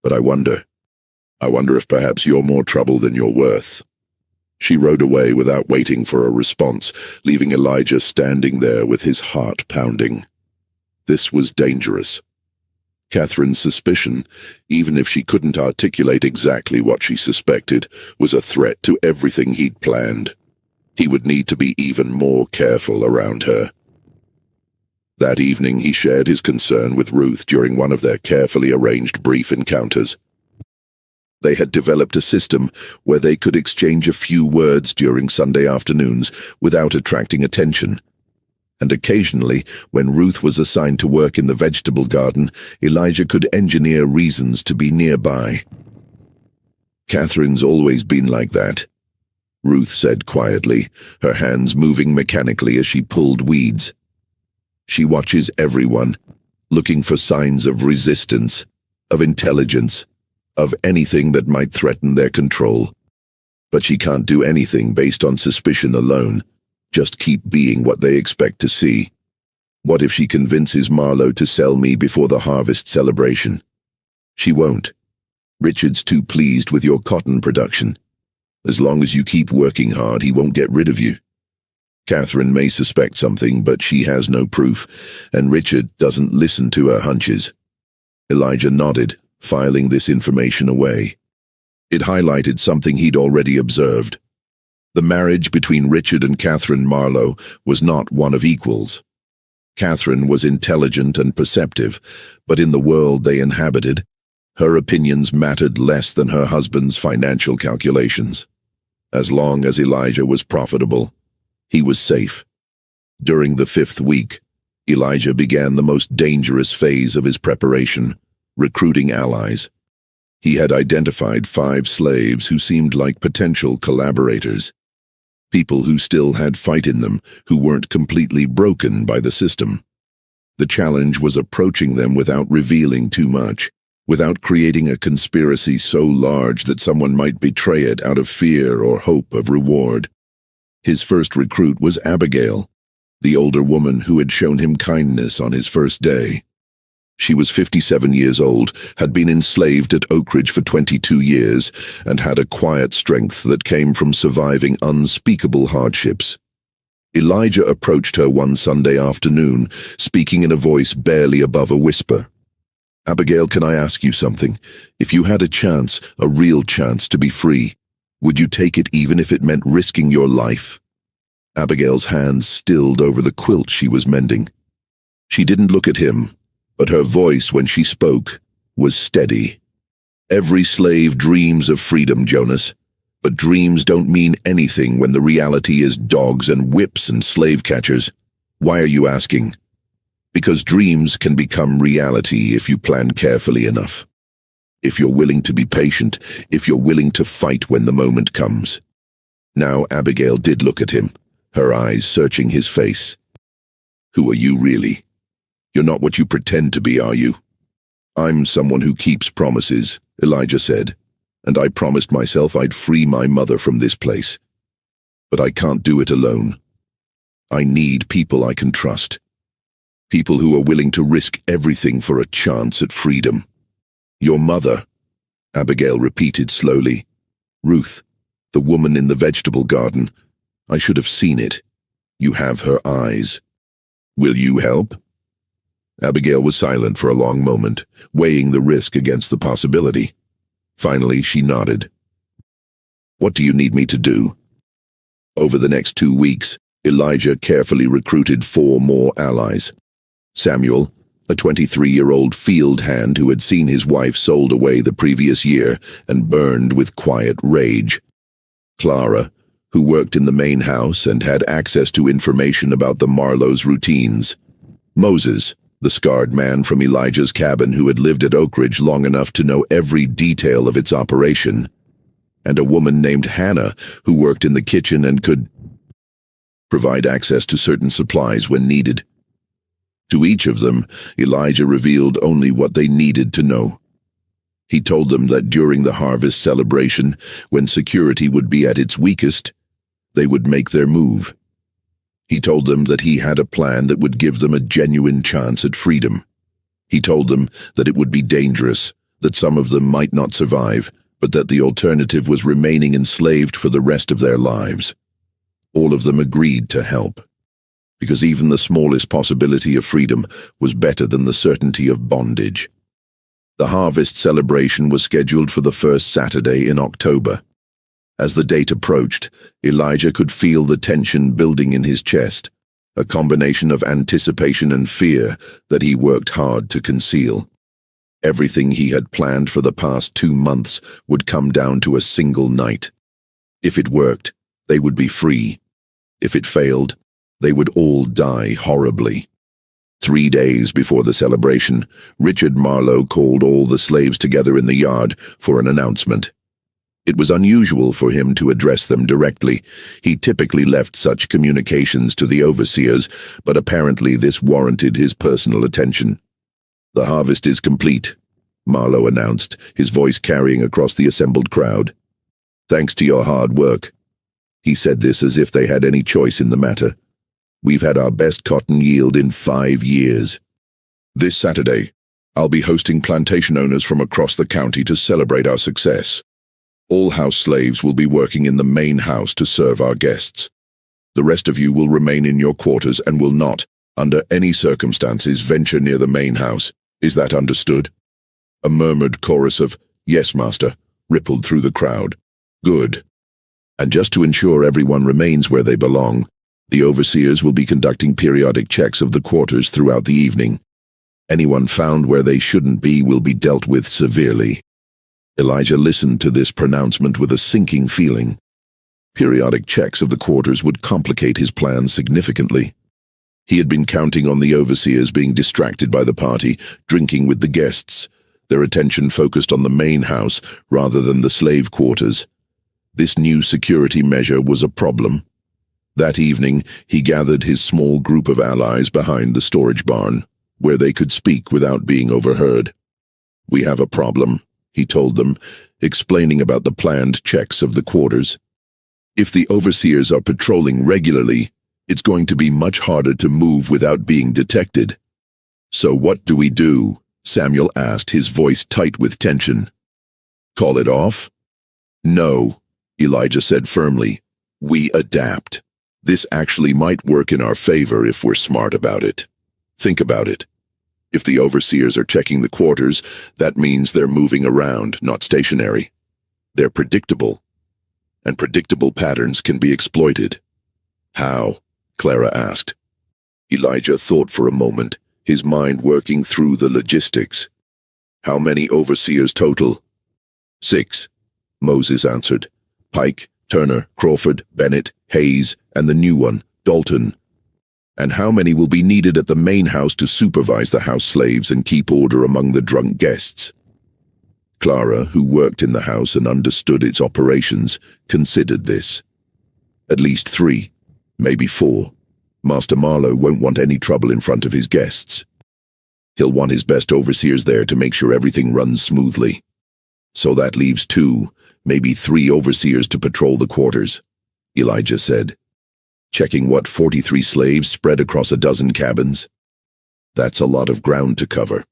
But I wonder if perhaps you're more trouble than you're worth." She rode away without waiting for a response, leaving Elijah standing there with his heart pounding. This was dangerous. Catherine's suspicion, even if she couldn't articulate exactly what she suspected, was a threat to everything he'd planned. He would need to be even more careful around her. That evening he shared his concern with Ruth during one of their carefully arranged brief encounters. They had developed a system where they could exchange a few words during Sunday afternoons without attracting attention. And occasionally, when Ruth was assigned to work in the vegetable garden, Elijah could engineer reasons to be nearby. "Catherine's always been like that," Ruth said quietly, her hands moving mechanically as she pulled weeds. She watches everyone, looking for signs of resistance, of intelligence, of anything that might threaten their control. But she can't do anything based on suspicion alone, just keep being what they expect to see. What if she convinces Marlowe to sell me before the harvest celebration? She won't. Richard's too pleased with your cotton production. As long as you keep working hard, he won't get rid of you. Catherine may suspect something, but she has no proof, and Richard doesn't listen to her hunches. Elijah nodded, filing this information away. It highlighted something he'd already observed. The marriage between Richard and Catherine Marlowe was not one of equals. Catherine was intelligent and perceptive, but in the world they inhabited, her opinions mattered less than her husband's financial calculations. As long as Elijah was profitable, he was safe. During the 5th week, Elijah began the most dangerous phase of his preparation, recruiting allies. He had identified 5 slaves who seemed like potential collaborators. People who still had fight in them, who weren't completely broken by the system. The challenge was approaching them without revealing too much, without creating a conspiracy so large that someone might betray it out of fear or hope of reward. His first recruit was Abigail, the older woman who had shown him kindness on his first day. She was 57 years old, had been enslaved at Oak Ridge for 22 years, and had a quiet strength that came from surviving unspeakable hardships. Elijah approached her one Sunday afternoon, speaking in a voice barely above a whisper. "Abigail, can I ask you something? If you had a chance, a real chance to be free, would you take it even if it meant risking your life?" Abigail's hands stilled over the quilt she was mending. She didn't look at him, but her voice when she spoke was steady. "Every slave dreams of freedom, Jonas, but dreams don't mean anything when the reality is dogs and whips and slave catchers. Why are you asking?" "Because dreams can become reality if you plan carefully enough. If you're willing to be patient, if you're willing to fight when the moment comes." Now Abigail did look at him, her eyes searching his face. "Who are you really? You're not what you pretend to be, are you?" "I'm someone who keeps promises," Elijah said, "and I promised myself I'd free my mother from this place. But I can't do it alone. I need people I can trust. People who are willing to risk everything for a chance at freedom." "Your mother," Abigail repeated slowly. "Ruth, the woman in the vegetable garden. I should have seen it. You have her eyes. Will you help?" Abigail was silent for a long moment, weighing the risk against the possibility. Finally, she nodded. "What do you need me to do?" Over the next 2 weeks, Elijah carefully recruited 4 more allies. Samuel, a 23-year-old field hand who had seen his wife sold away the previous year and burned with quiet rage. Clara, who worked in the main house and had access to information about the Marlowe's routines. Moses, the scarred man from Elijah's cabin who had lived at Oak Ridge long enough to know every detail of its operation. And a woman named Hannah who worked in the kitchen and could provide access to certain supplies when needed. To each of them, Elijah revealed only what they needed to know. He told them that during the harvest celebration, when security would be at its weakest, they would make their move. He told them that he had a plan that would give them a genuine chance at freedom. He told them that it would be dangerous, that some of them might not survive, but that the alternative was remaining enslaved for the rest of their lives. All of them agreed to help, because even the smallest possibility of freedom was better than the certainty of bondage. The harvest celebration was scheduled for the first Saturday in October. As the date approached, Elijah could feel the tension building in his chest, a combination of anticipation and fear that he worked hard to conceal. Everything he had planned for the past 2 months would come down to a single night. If it worked, they would be free. If it failed, they would all die horribly. 3 days before the celebration, Richard Marlowe called all the slaves together in the yard for an announcement. It was unusual for him to address them directly. He typically left such communications to the overseers, but apparently this warranted his personal attention. "The harvest is complete," Marlowe announced, his voice carrying across the assembled crowd. "Thanks to your hard work." He said this as if they had any choice in the matter. "We've had our best cotton yield in 5 years. This Saturday, I'll be hosting plantation owners from across the county to celebrate our success. All house slaves will be working in the main house to serve our guests. The rest of you will remain in your quarters and will not, under any circumstances, venture near the main house. Is that understood?" A murmured chorus of, "Yes, master," rippled through the crowd. "Good. And just to ensure everyone remains where they belong, the overseers will be conducting periodic checks of the quarters throughout the evening. Anyone found where they shouldn't be will be dealt with severely." Elijah listened to this pronouncement with a sinking feeling. Periodic checks of the quarters would complicate his plans significantly. He had been counting on the overseers being distracted by the party, drinking with the guests, their attention focused on the main house rather than the slave quarters. This new security measure was a problem. That evening, he gathered his small group of allies behind the storage barn, where they could speak without being overheard. "We have a problem," he told them, explaining about the planned checks of the quarters. "If the overseers are patrolling regularly, it's going to be much harder to move without being detected." "So what do we do?" Samuel asked, his voice tight with tension. "Call it off?" "No," Elijah said firmly. "We adapt. This actually might work in our favor if we're smart about it. Think about it. If the overseers are checking the quarters, that means they're moving around, not stationary. They're predictable, and predictable patterns can be exploited." "How?" Clara asked. Elijah thought for a moment, his mind working through the logistics. "How many overseers total?" "6, Moses answered. "Pike, Turner, Crawford, Bennett, Hayes, and the new one, Dalton." "And how many will be needed at the main house to supervise the house slaves and keep order among the drunk guests?" Clara, who worked in the house and understood its operations, considered this. "At least 3, maybe 4. Master Marlowe won't want any trouble in front of his guests. He'll want his best overseers there to make sure everything runs smoothly. So that leaves 2, maybe 3 overseers to patrol the quarters," Elijah said. "Checking what, 43 slaves spread across a dozen cabins? That's a lot of ground to cover.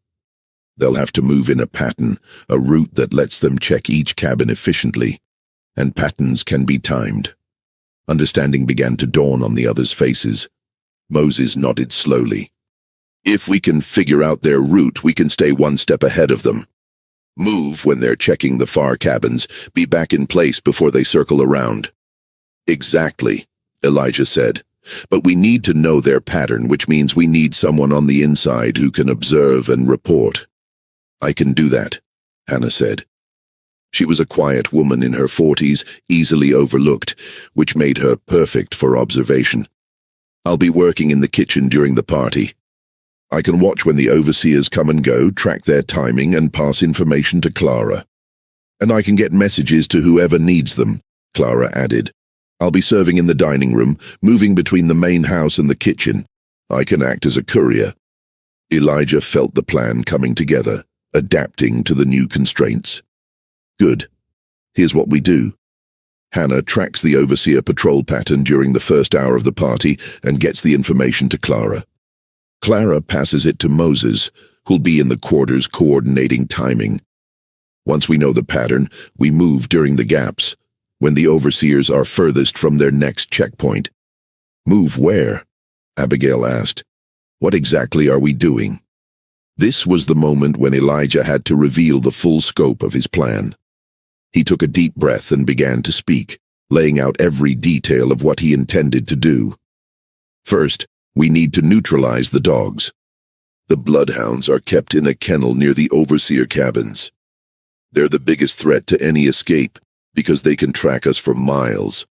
They'll have to move in a pattern, a route that lets them check each cabin efficiently, and patterns can be timed." Understanding began to dawn on the others' faces. Moses nodded slowly. "If we can figure out their route, we can stay one step ahead of them. Move when they're checking the far cabins, be back in place before they circle around." "Exactly," Elijah said. "But we need to know their pattern, which means we need someone on the inside who can observe and report." "I can do that," Hannah said. She was a quiet woman in her 40s, easily overlooked, which made her perfect for observation. "I'll be working in the kitchen during the party. I can watch when the overseers come and go, track their timing, and pass information to Clara. And I can get messages to whoever needs them," Clara added. "I'll be serving in the dining room, moving between the main house and the kitchen. I can act as a courier." Elijah felt the plan coming together, adapting to the new constraints. "Good. Here's what we do." Hannah tracks the overseer patrol pattern during the first hour of the party and gets the information to Clara. Clara passes it to Moses, who'll be in the quarters coordinating timing. Once we know the pattern, we move during the gaps, when the overseers are furthest from their next checkpoint. "Move where?" Abigail asked. "What exactly are we doing?" This was the moment when Elijah had to reveal the full scope of his plan. He took a deep breath and began to speak, laying out every detail of what he intended to do. "First, we need to neutralize the dogs. The bloodhounds are kept in a kennel near the overseer cabins. They're the biggest threat to any escape, because they can track us for miles.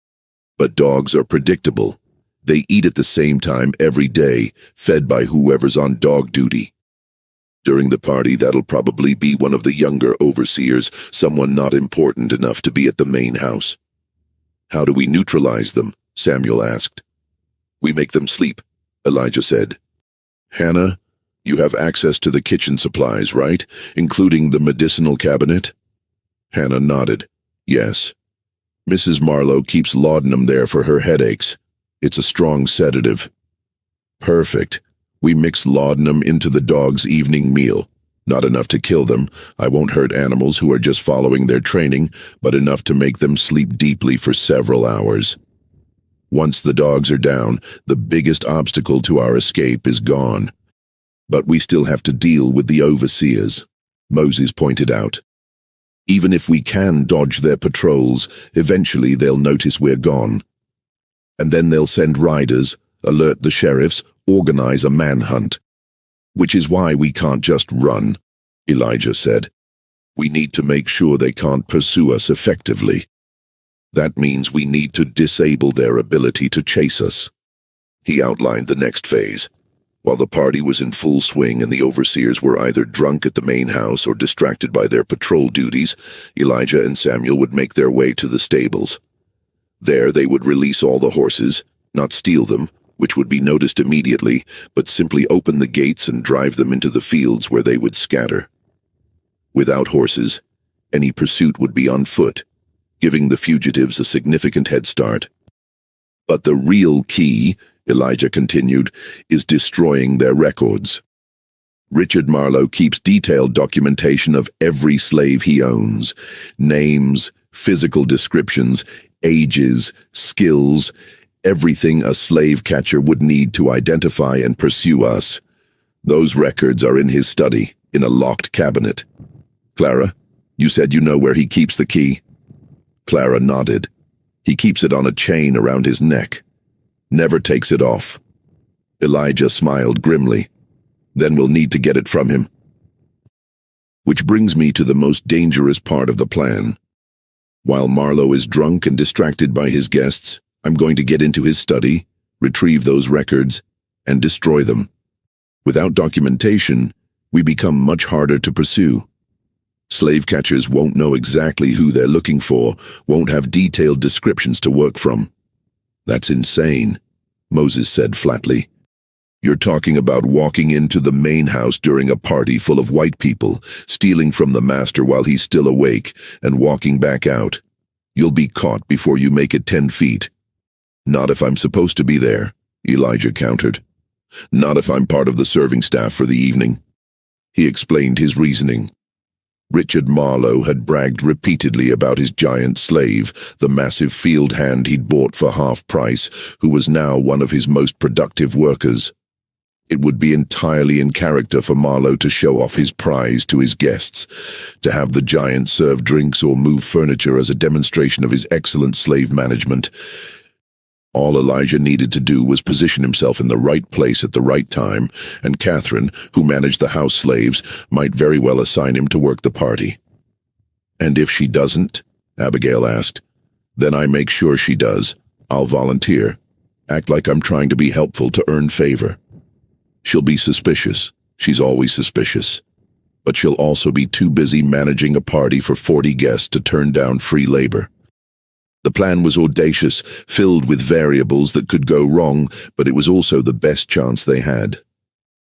But dogs are predictable. They eat at the same time every day, fed by whoever's on dog duty. During the party, that'll probably be one of the younger overseers, someone not important enough to be at the main house. How do we neutralize them? Samuel asked. We make them sleep, Elijah said. Hannah, you have access to the kitchen supplies, right? Including the medicinal cabinet? Hannah nodded. Yes. Mrs. Marlowe keeps laudanum there for her headaches. It's a strong sedative. Perfect. We mix laudanum into the dog's evening meal. Not enough to kill them. I won't hurt animals who are just following their training, but enough to make them sleep deeply for several hours. Once the dogs are down, the biggest obstacle to our escape is gone. But we still have to deal with the overseers, Moses pointed out. Even if we can dodge their patrols, eventually they'll notice we're gone. And then they'll send riders, alert the sheriffs, organize a manhunt. Which is why we can't just run, Elijah said. We need to make sure they can't pursue us effectively. That means we need to disable their ability to chase us. He outlined the next phase. While the party was in full swing and the overseers were either drunk at the main house or distracted by their patrol duties, Elijah and Samuel would make their way to the stables. There they would release all the horses, not steal them, which would be noticed immediately, but simply open the gates and drive them into the fields where they would scatter. Without horses, any pursuit would be on foot, giving the fugitives a significant head start. But the real key, Elijah continued, is destroying their records. Richard Marlowe keeps detailed documentation of every slave he owns. Names, physical descriptions, ages, skills, everything a slave catcher would need to identify and pursue us. Those records are in his study, in a locked cabinet. Clara, you said you know where he keeps the key? Clara nodded. He keeps it on a chain around his neck. Never takes it off. Elijah smiled grimly. Then we'll need to get it from him. Which brings me to the most dangerous part of the plan. While Marlowe is drunk and distracted by his guests, I'm going to get into his study, retrieve those records, and destroy them. Without documentation, we become much harder to pursue. Slave catchers won't know exactly who they're looking for, won't have detailed descriptions to work from. That's insane, Moses said flatly. You're talking about walking into the main house during a party full of white people, stealing from the master while he's still awake, and walking back out. You'll be caught before you make it 10 feet. Not if I'm supposed to be there, Elijah countered. Not if I'm part of the serving staff for the evening. He explained his reasoning. Richard Marlowe had bragged repeatedly about his giant slave, the massive field hand he'd bought for half price, who was now one of his most productive workers. It would be entirely in character for Marlowe to show off his prize to his guests, to have the giant serve drinks or move furniture as a demonstration of his excellent slave management. All Elijah needed to do was position himself in the right place at the right time, and Catherine, who managed the house slaves, might very well assign him to work the party. And if she doesn't? Abigail asked. Then I make sure she does. I'll volunteer. Act like I'm trying to be helpful to earn favor. She'll be suspicious. She's always suspicious. But she'll also be too busy managing a party for 40 guests to turn down free labor. The plan was audacious, filled with variables that could go wrong, but it was also the best chance they had.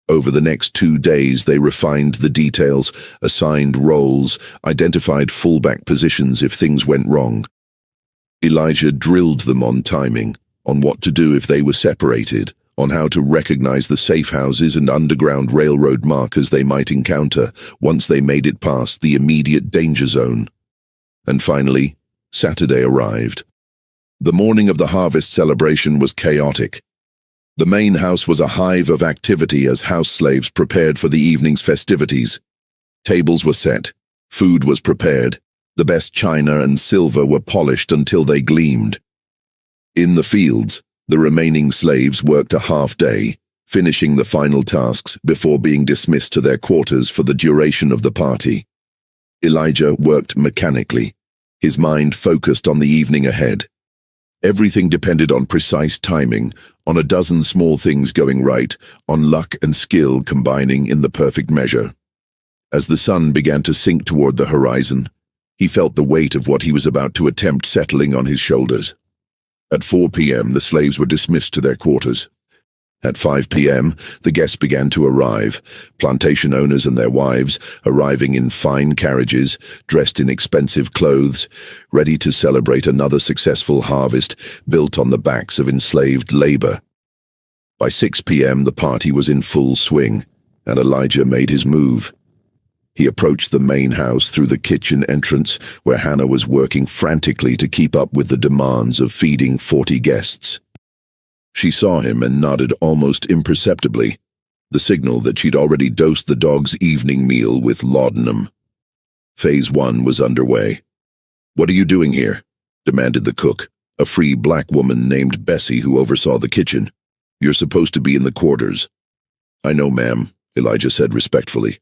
Over the next 2 days, they refined the details, assigned roles, identified fallback positions if things went wrong. Elijah drilled them on timing, on what to do if they were separated, on how to recognize the safe houses and underground railroad markers they might encounter once they made it past the immediate danger zone. And finally, Saturday arrived. The morning of the harvest celebration was chaotic. The main house was a hive of activity as house slaves prepared for the evening's festivities. Tables were set, food was prepared, the best china and silver were polished until they gleamed. In the fields, the remaining slaves worked a half day, finishing the final tasks before being dismissed to their quarters for the duration of the party. Elijah worked mechanically, his mind focused on the evening ahead. Everything depended on precise timing, on a dozen small things going right, on luck and skill combining in the perfect measure. As the sun began to sink toward the horizon, he felt the weight of what he was about to attempt settling on his shoulders. At 4 p.m., the slaves were dismissed to their quarters. At 5 p.m., the guests began to arrive, plantation owners and their wives arriving in fine carriages, dressed in expensive clothes, ready to celebrate another successful harvest built on the backs of enslaved labor. By 6 p.m., the party was in full swing, and Elijah made his move. He approached the main house through the kitchen entrance, where Hannah was working frantically to keep up with the demands of feeding 40 guests. She saw him and nodded almost imperceptibly, the signal that she'd already dosed the dog's evening meal with laudanum. Phase 1 was underway. "What are you doing here?" demanded the cook, a free black woman named Bessie who oversaw the kitchen. "You're supposed to be in the quarters." "I know, ma'am," Elijah said respectfully.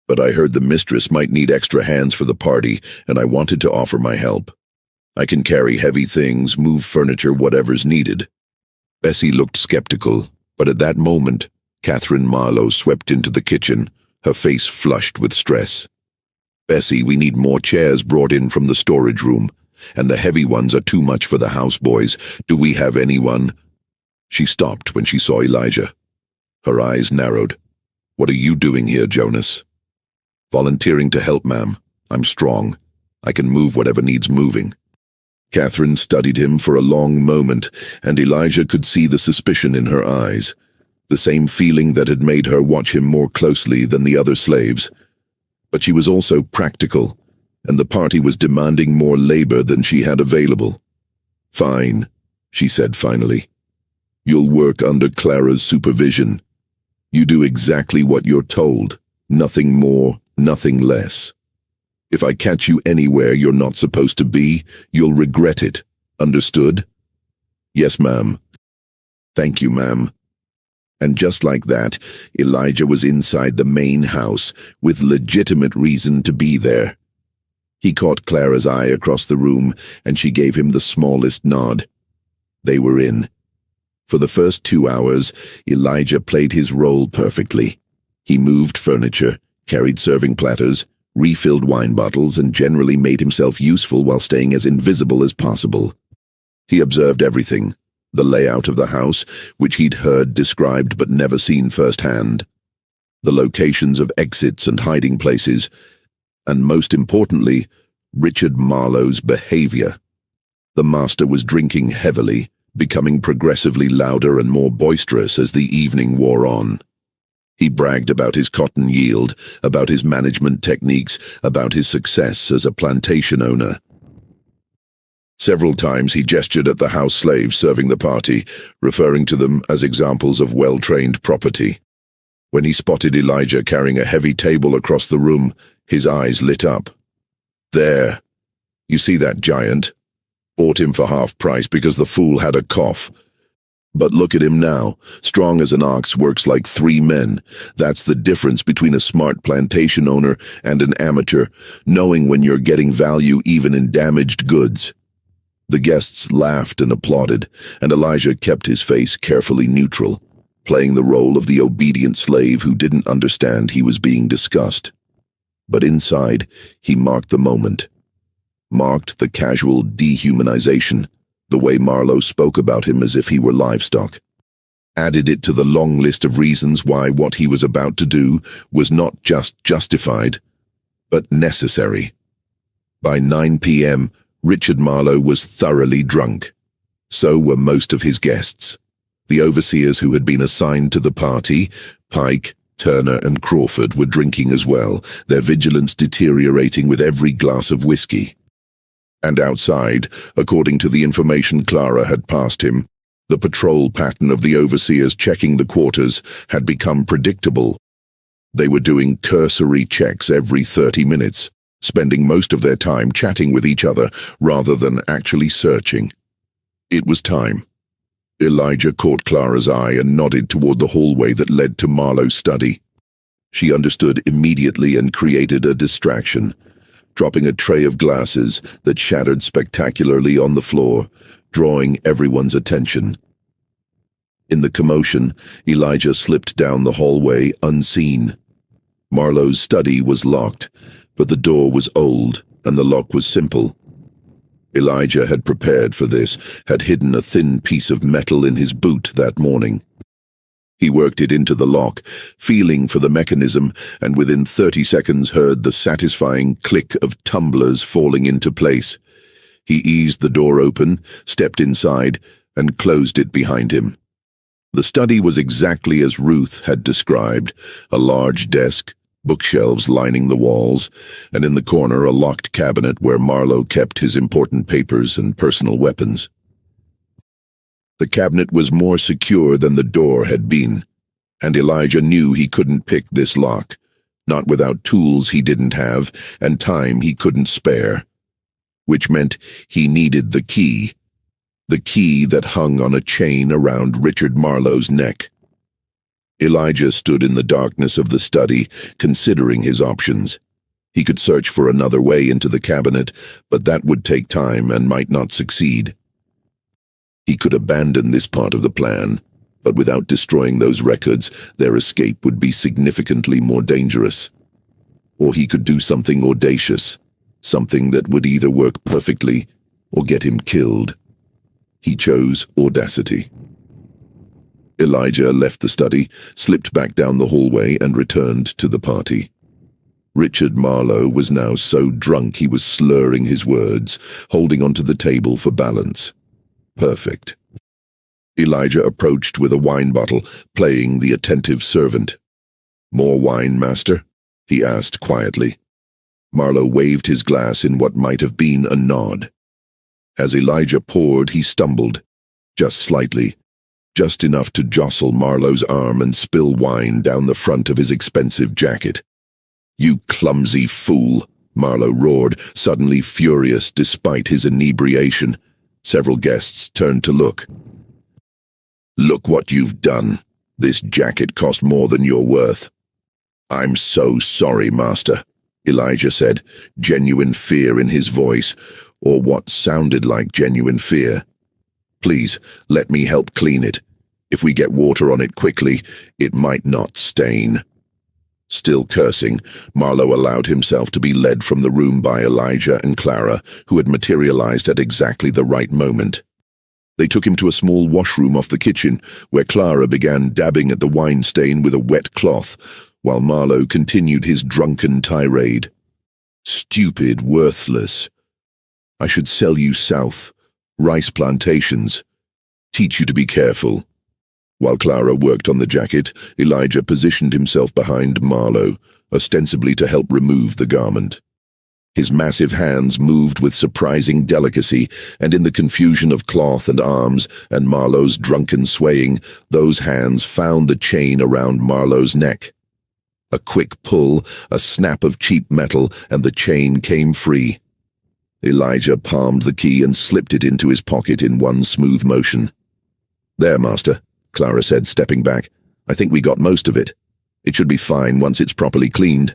"But I heard the mistress might need extra hands for the party, and I wanted to offer my help. I can carry heavy things, move furniture, whatever's needed." Bessie looked skeptical, but at that moment, Catherine Marlowe swept into the kitchen, her face flushed with stress. "Bessie, we need more chairs brought in from the storage room, and the heavy ones are too much for the houseboys. Do we have anyone?" She stopped when she saw Elijah. Her eyes narrowed. "What are you doing here, Jonas?" "Volunteering to help, ma'am. I'm strong. I can move whatever needs moving." Catherine studied him for a long moment, and Elijah could see the suspicion in her eyes, the same feeling that had made her watch him more closely than the other slaves. But she was also practical, and the party was demanding more labor than she had available. "Fine," she said finally. "You'll work under Clara's supervision. You do exactly what you're told, nothing more, nothing less. If I catch you anywhere you're not supposed to be, you'll regret it. Understood?" "Yes, ma'am." "Thank you, ma'am." And just like that, Elijah was inside the main house, with legitimate reason to be there. He caught Clara's eye across the room, and she gave him the smallest nod. They were in. For the first 2 hours, Elijah played his role perfectly. He moved furniture, carried serving platters, refilled wine bottles, and generally made himself useful while staying as invisible as possible. He observed everything, the layout of the house, which he'd heard described but never seen firsthand, the locations of exits and hiding places, and most importantly, Richard Marlowe's behavior. The master was drinking heavily, becoming progressively louder and more boisterous as the evening wore on. He bragged about his cotton yield, about his management techniques, about his success as a plantation owner. Several times he gestured at the house slaves serving the party, referring to them as examples of well-trained property. When he spotted Elijah carrying a heavy table across the room, his eyes lit up. "There. You see that giant? Bought him for half price because the fool had a cough. But look at him now, strong as an ox, works like 3 men. That's the difference between a smart plantation owner and an amateur, knowing when you're getting value even in damaged goods." The guests laughed and applauded, and Elijah kept his face carefully neutral, playing the role of the obedient slave who didn't understand he was being discussed. But inside, he marked the moment. Marked the casual dehumanization, the way Marlowe spoke about him as if he were livestock. Added it to the long list of reasons why what he was about to do was not just justified, but necessary. By 9 p.m., Richard Marlowe was thoroughly drunk. So were most of his guests. The overseers who had been assigned to the party, Pike, Turner, and Crawford, were drinking as well, their vigilance deteriorating with every glass of whiskey. And outside, according to the information Clara had passed him, the patrol pattern of the overseers checking the quarters had become predictable. They were doing cursory checks every 30 minutes, spending most of their time chatting with each other rather than actually searching. It was time. Elijah caught Clara's eye and nodded toward the hallway that led to Marlowe's study. She understood immediately and created a distraction, dropping a tray of glasses that shattered spectacularly on the floor, drawing everyone's attention. In the commotion, Elijah slipped down the hallway unseen. Marlowe's study was locked, but the door was old and the lock was simple. Elijah had prepared for this, had hidden a thin piece of metal in his boot that morning. He worked it into the lock, feeling for the mechanism, and within 30 seconds heard the satisfying click of tumblers falling into place. He eased the door open, stepped inside, and closed it behind him. The study was exactly as Ruth had described: a large desk, bookshelves lining the walls, and in the corner a locked cabinet where Marlowe kept his important papers and personal weapons. The cabinet was more secure than the door had been, and Elijah knew he couldn't pick this lock, not without tools he didn't have and time he couldn't spare, which meant he needed the key that hung on a chain around Richard Marlowe's neck. Elijah stood in the darkness of the study, considering his options. He could search for another way into the cabinet, but that would take time and might not succeed. He could abandon this part of the plan, but without destroying those records, their escape would be significantly more dangerous. Or he could do something audacious, something that would either work perfectly or get him killed. He chose audacity. Elijah left the study, slipped back down the hallway, and returned to the party. Richard Marlowe was now so drunk he was slurring his words, holding onto the table for balance. Perfect. Elijah approached with a wine bottle, playing the attentive servant. "More wine, master?" he asked quietly. Marlowe waved his glass in what might have been a nod. As Elijah poured, he stumbled, just slightly, just enough to jostle Marlowe's arm and spill wine down the front of his expensive jacket. "You clumsy fool," Marlowe roared, suddenly furious despite his inebriation. Several guests turned to look. "Look what you've done. This jacket cost more than you're worth." "I'm so sorry, master," Elijah said, genuine fear in his voice, or what sounded like genuine fear. "Please, let me help clean it. If we get water on it quickly, it might not stain." Still cursing, Marlowe allowed himself to be led from the room by Elijah and Clara, who had materialized at exactly the right moment. They took him to a small washroom off the kitchen, where Clara began dabbing at the wine stain with a wet cloth, while Marlowe continued his drunken tirade. "Stupid, worthless. I should sell you south, rice plantations. Teach you to be careful." While Clara worked on the jacket, Elijah positioned himself behind Marlowe, ostensibly to help remove the garment. His massive hands moved with surprising delicacy, and in the confusion of cloth and arms and Marlowe's drunken swaying, those hands found the chain around Marlowe's neck. A quick pull, a snap of cheap metal, and the chain came free. Elijah palmed the key and slipped it into his pocket in one smooth motion. "There, master," Clara said, stepping back. "I think we got most of it. It should be fine once it's properly cleaned."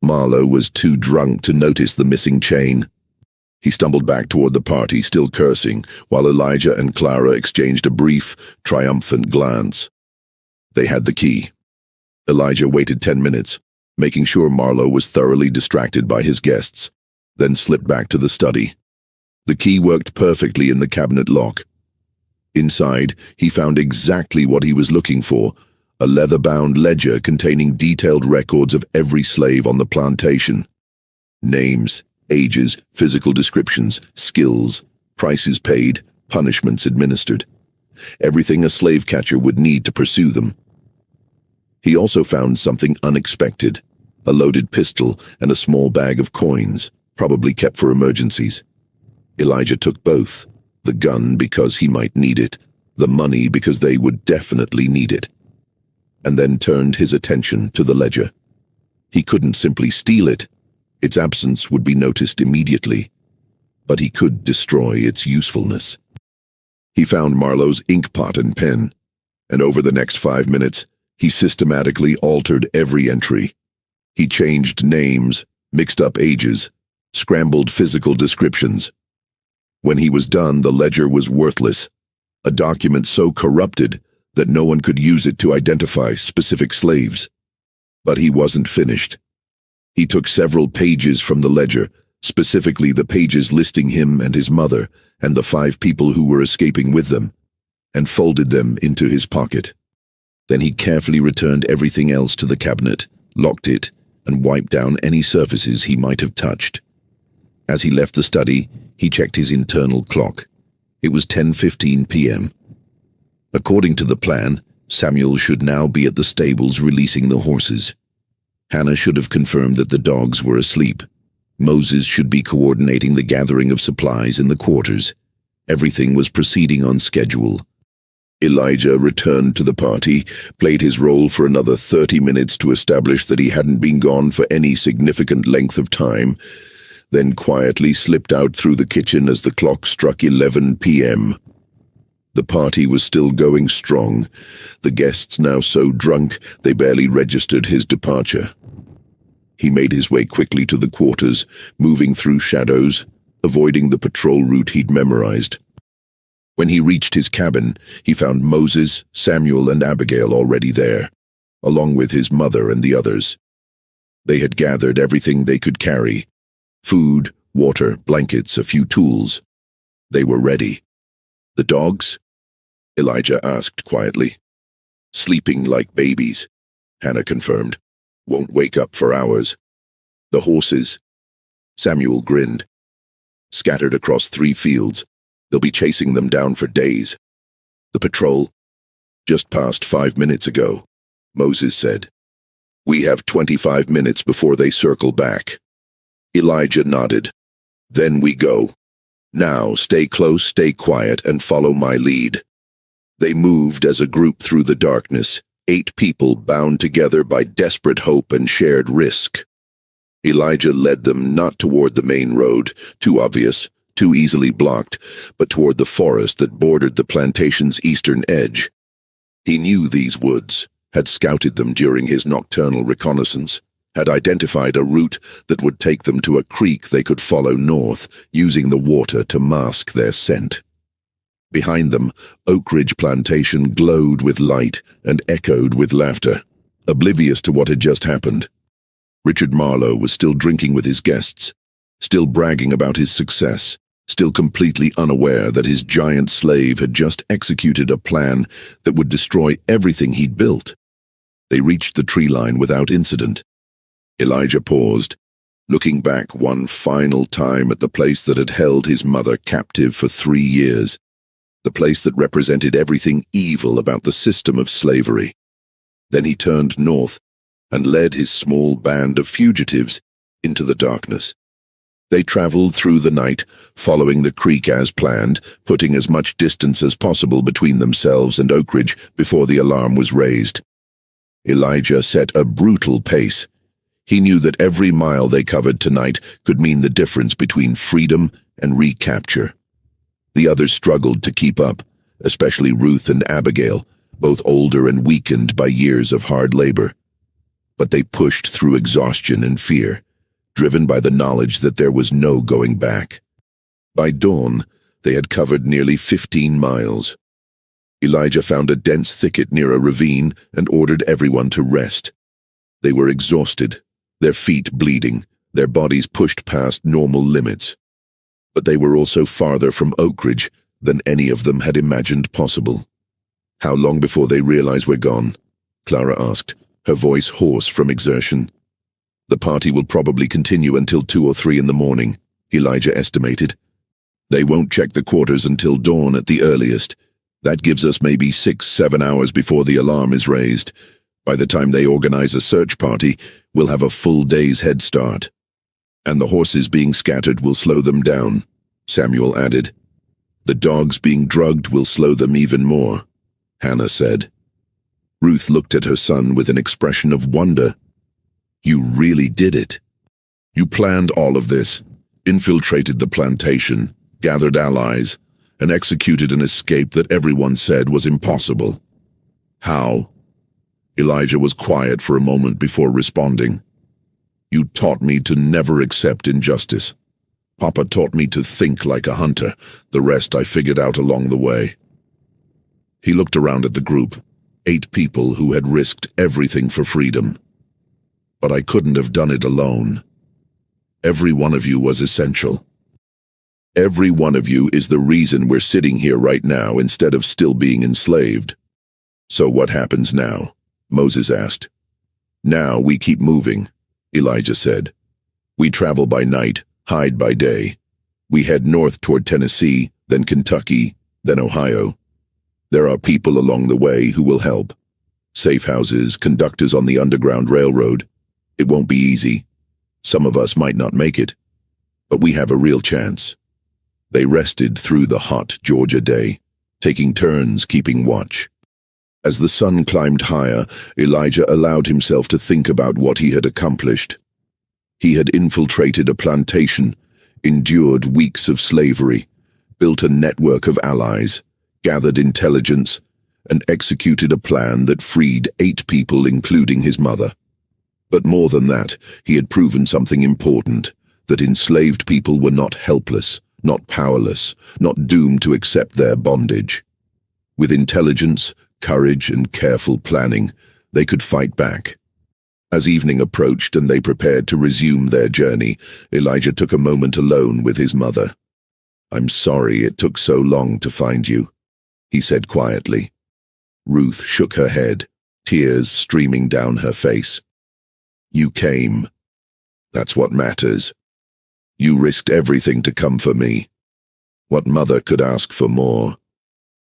Marlowe was too drunk to notice the missing chain. He stumbled back toward the party, still cursing, while Elijah and Clara exchanged a brief, triumphant glance. They had the key. Elijah waited 10 minutes, making sure Marlowe was thoroughly distracted by his guests, then slipped back to the study. The key worked perfectly in the cabinet lock. Inside, he found exactly what he was looking for: a leather-bound ledger containing detailed records of every slave on the plantation. Names, ages, physical descriptions, skills, prices paid, punishments administered. Everything a slave catcher would need to pursue them. He also found something unexpected: a loaded pistol and a small bag of coins, probably kept for emergencies. Elijah took both. The gun because he might need it, the money because they would definitely need it, and then turned his attention to the ledger. He couldn't simply steal it. Its absence would be noticed immediately, but he could destroy its usefulness. He found Marlowe's inkpot and pen, and over the next 5 minutes, he systematically altered every entry. He changed names, mixed up ages, scrambled physical descriptions. When he was done, the ledger was worthless, a document so corrupted that no one could use it to identify specific slaves. But he wasn't finished. He took several pages from the ledger, specifically the pages listing him and his mother and the 5 people who were escaping with them, and folded them into his pocket. Then he carefully returned everything else to the cabinet, locked it, and wiped down any surfaces he might have touched. As he left the study, he checked his internal clock. It was 10:15 p.m. According to the plan, Samuel should now be at the stables releasing the horses. Hannah should have confirmed that the dogs were asleep. Moses should be coordinating the gathering of supplies in the quarters. Everything was proceeding on schedule. Elijah returned to the party, played his role for another 30 minutes to establish that he hadn't been gone for any significant length of time, then quietly slipped out through the kitchen as the clock struck 11 p.m. The party was still going strong, the guests now so drunk they barely registered his departure. He made his way quickly to the quarters, moving through shadows, avoiding the patrol route he'd memorized. When he reached his cabin, he found Moses, Samuel, and Abigail already there, along with his mother and the others. They had gathered everything they could carry: food, water, blankets, a few tools. They were ready. The dogs? Elijah asked quietly. Sleeping like babies, Hannah confirmed. Won't wake up for hours. The horses? Samuel grinned. Scattered across 3 fields. They'll be chasing them down for days. The patrol? Just passed 5 minutes ago, Moses said. We have 25 minutes before they circle back. Elijah nodded. Then we go. Now stay close, stay quiet, and follow my lead. They moved as a group through the darkness, 8 people bound together by desperate hope and shared risk. Elijah led them not toward the main road, too obvious, too easily blocked, but toward the forest that bordered the plantation's eastern edge. He knew these woods, had scouted them during his nocturnal reconnaissance, had identified a route that would take them to a creek they could follow north, using the water to mask their scent. Behind them, Oak Ridge Plantation glowed with light and echoed with laughter, oblivious to what had just happened. Richard Marlowe was still drinking with his guests, still bragging about his success, still completely unaware that his giant slave had just executed a plan that would destroy everything he'd built. They reached the tree line without incident. Elijah paused, looking back one final time at the place that had held his mother captive for 3 years, the place that represented everything evil about the system of slavery. Then he turned north and led his small band of fugitives into the darkness. They traveled through the night, following the creek as planned, putting as much distance as possible between themselves and Oak Ridge before the alarm was raised. Elijah set a brutal pace. He knew that every mile they covered tonight could mean the difference between freedom and recapture. The others struggled to keep up, especially Ruth and Abigail, both older and weakened by years of hard labor. But they pushed through exhaustion and fear, driven by the knowledge that there was no going back. By dawn, they had covered nearly 15 miles. Elijah found a dense thicket near a ravine and ordered everyone to rest. They were exhausted, their feet bleeding, their bodies pushed past normal limits. But they were also farther from Oak Ridge than any of them had imagined possible. How long before they realize we're gone? Clara asked, her voice hoarse from exertion. The party will probably continue until 2 or 3 in the morning, Elijah estimated. They won't check the quarters until dawn at the earliest. That gives us maybe 6-7 hours before the alarm is raised. By the time they organize a search party, we'll have a full day's head start. And the horses being scattered will slow them down, Samuel added. The dogs being drugged will slow them even more, Hannah said. Ruth looked at her son with an expression of wonder. You really did it. You planned all of this, infiltrated the plantation, gathered allies, and executed an escape that everyone said was impossible. How? Elijah was quiet for a moment before responding. You taught me to never accept injustice. Papa taught me to think like a hunter. The rest I figured out along the way. He looked around at the group, 8 people who had risked everything for freedom. But I couldn't have done it alone. Every one of you was essential. Every one of you is the reason we're sitting here right now instead of still being enslaved. So what happens now? Moses asked. Now we keep moving, Elijah said. We travel by night, hide by day. We head north toward Tennessee, then Kentucky, then Ohio. There are people along the way who will help. Safe houses, conductors on the Underground Railroad. It won't be easy. Some of us might not make it, but we have a real chance. They rested through the hot Georgia day, taking turns keeping watch. As the sun climbed higher, Elijah allowed himself to think about what he had accomplished. He had infiltrated a plantation, endured weeks of slavery, built a network of allies, gathered intelligence, and executed a plan that freed 8 people, including his mother. But more than that, he had proven something important, that enslaved people were not helpless, not powerless, not doomed to accept their bondage. With intelligence, courage, and careful planning, they could fight back. As evening approached and they prepared to resume their journey, Elijah took a moment alone with his mother. "I'm sorry it took so long to find you," he said quietly. Ruth shook her head, tears streaming down her face. "You came. That's what matters. You risked everything to come for me. What mother could ask for more?"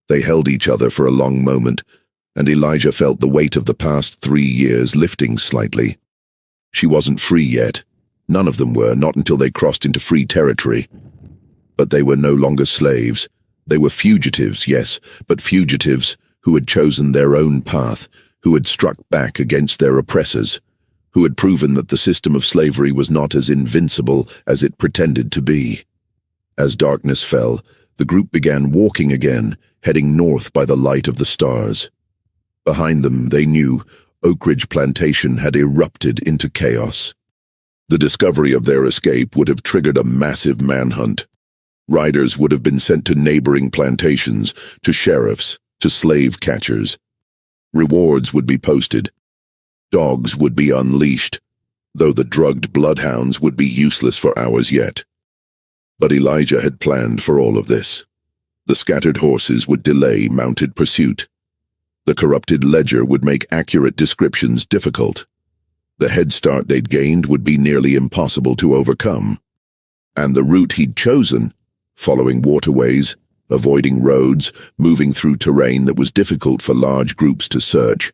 They held each other for a long moment, and Elijah felt the weight of the past 3 years lifting slightly. She wasn't free yet. None of them were, not until they crossed into free territory. But they were no longer slaves. They were fugitives, yes, but fugitives who had chosen their own path, who had struck back against their oppressors, who had proven that the system of slavery was not as invincible as it pretended to be. As darkness fell, the group began walking again, heading north by the light of the stars. Behind them, they knew, Oak Ridge Plantation had erupted into chaos. The discovery of their escape would have triggered a massive manhunt. Riders would have been sent to neighboring plantations, to sheriffs, to slave catchers. Rewards would be posted. Dogs would be unleashed, though the drugged bloodhounds would be useless for hours yet. But Elijah had planned for all of this. The scattered horses would delay mounted pursuit. The corrupted ledger would make accurate descriptions difficult. The head start they'd gained would be nearly impossible to overcome. And the route he'd chosen, following waterways, avoiding roads, moving through terrain that was difficult for large groups to search,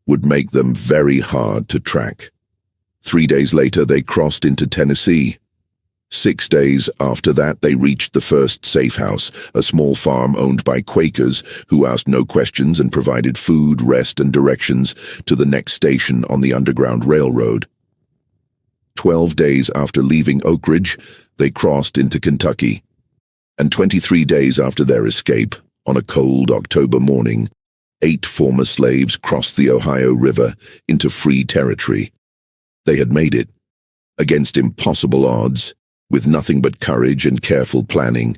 would make them very hard to track. 3 days later, they crossed into Tennessee. 6 days after that, they reached the first safe house, a small farm owned by Quakers who asked no questions and provided food, rest, and directions to the next station on the Underground Railroad. 12 days after leaving Oak Ridge, they crossed into Kentucky. And 23 days after their escape, on a cold October morning, 8 former slaves crossed the Ohio River into free territory. They had made it. Against impossible odds, with nothing but courage and careful planning,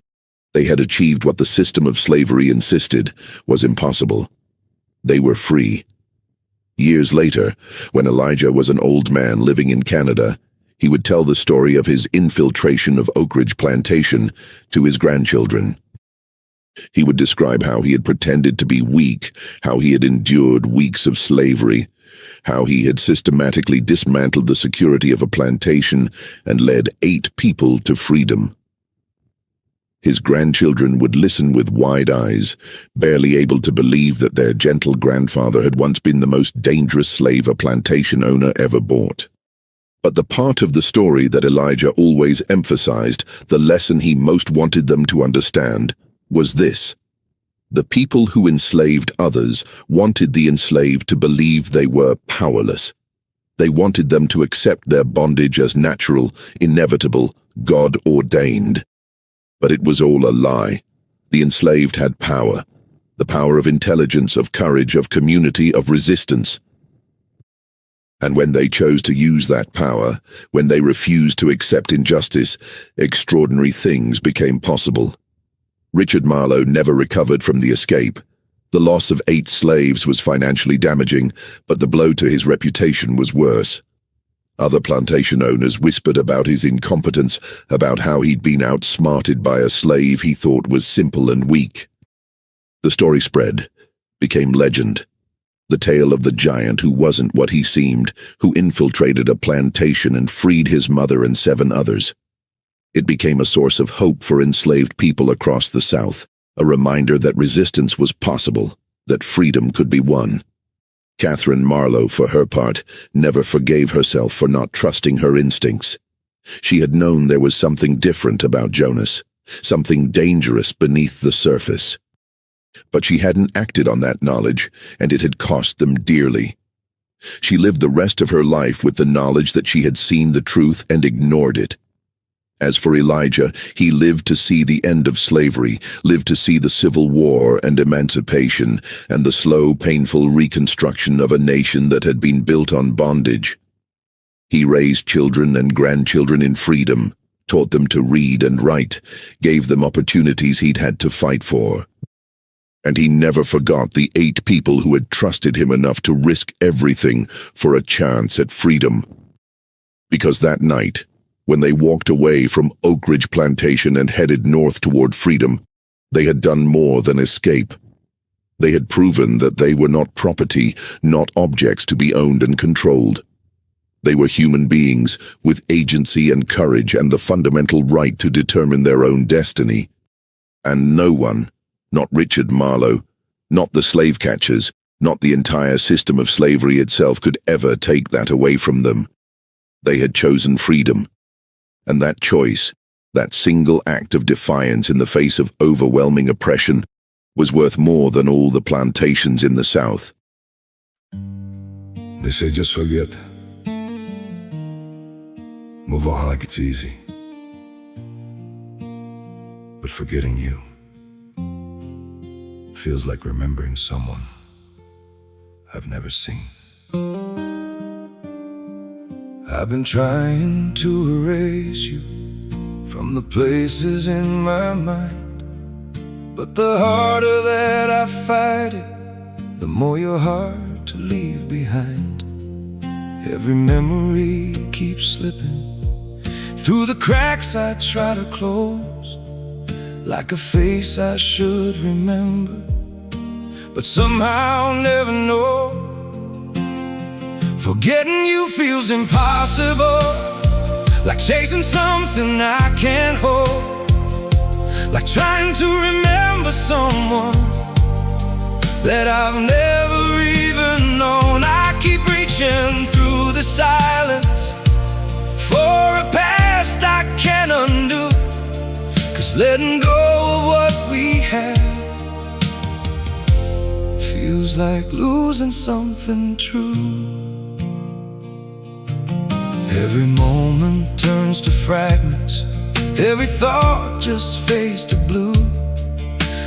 they had achieved what the system of slavery insisted was impossible. They were free. Years later, when Elijah was an old man living in Canada, he would tell the story of his infiltration of Oak Ridge Plantation to his grandchildren. He would describe how he had pretended to be weak, how he had endured weeks of slavery, how he had systematically dismantled the security of a plantation and led 8 people to freedom. His grandchildren would listen with wide eyes, barely able to believe that their gentle grandfather had once been the most dangerous slave a plantation owner ever bought. But the part of the story that Elijah always emphasized, the lesson he most wanted them to understand, was this: the people who enslaved others wanted the enslaved to believe they were powerless. They wanted them to accept their bondage as natural, inevitable, God-ordained. But it was all a lie. The enslaved had power. The power of intelligence, of courage, of community, of resistance. And when they chose to use that power, when they refused to accept injustice, extraordinary things became possible. Richard Marlowe never recovered from the escape. The loss of 8 slaves was financially damaging, but the blow to his reputation was worse. Other plantation owners whispered about his incompetence, about how he'd been outsmarted by a slave he thought was simple and weak. The story spread, became legend. The tale of the giant who wasn't what he seemed, who infiltrated a plantation and freed his mother and 7 others. It became a source of hope for enslaved people across the South, a reminder that resistance was possible, that freedom could be won. Catherine Marlowe, for her part, never forgave herself for not trusting her instincts. She had known there was something different about Jonas, something dangerous beneath the surface. But she hadn't acted on that knowledge, and it had cost them dearly. She lived the rest of her life with the knowledge that she had seen the truth and ignored it. As for Elijah, he lived to see the end of slavery, lived to see the Civil War and emancipation, and the slow, painful reconstruction of a nation that had been built on bondage. He raised children and grandchildren in freedom, taught them to read and write, gave them opportunities he'd had to fight for. And he never forgot the 8 people who had trusted him enough to risk everything for a chance at freedom. Because that night, when they walked away from Oak Ridge Plantation and headed north toward freedom, they had done more than escape. They had proven that they were not property, not objects to be owned and controlled. They were human beings with agency and courage and the fundamental right to determine their own destiny. And no one, not Richard Marlowe, not the slave catchers, not the entire system of slavery itself, could ever take that away from them. They had chosen freedom. And that choice, that single act of defiance in the face of overwhelming oppression, was worth more than all the plantations in the South. They say just forget. Move on like it's easy. But forgetting you feels like remembering someone I've never seen. I've been trying to erase you from the places in my mind, but the harder that I fight it, the more you're hard to leave behind. Every memory keeps slipping through the cracks I try to close, like a face I should remember, but somehow never know. Forgetting you feels impossible, like chasing something I can't hold, like trying to remember someone that I've never even known. I keep reaching through the silence for a past I can't undo, 'cause letting go of what we had feels like losing something true. Every moment turns to fragments, every thought just fades to blue,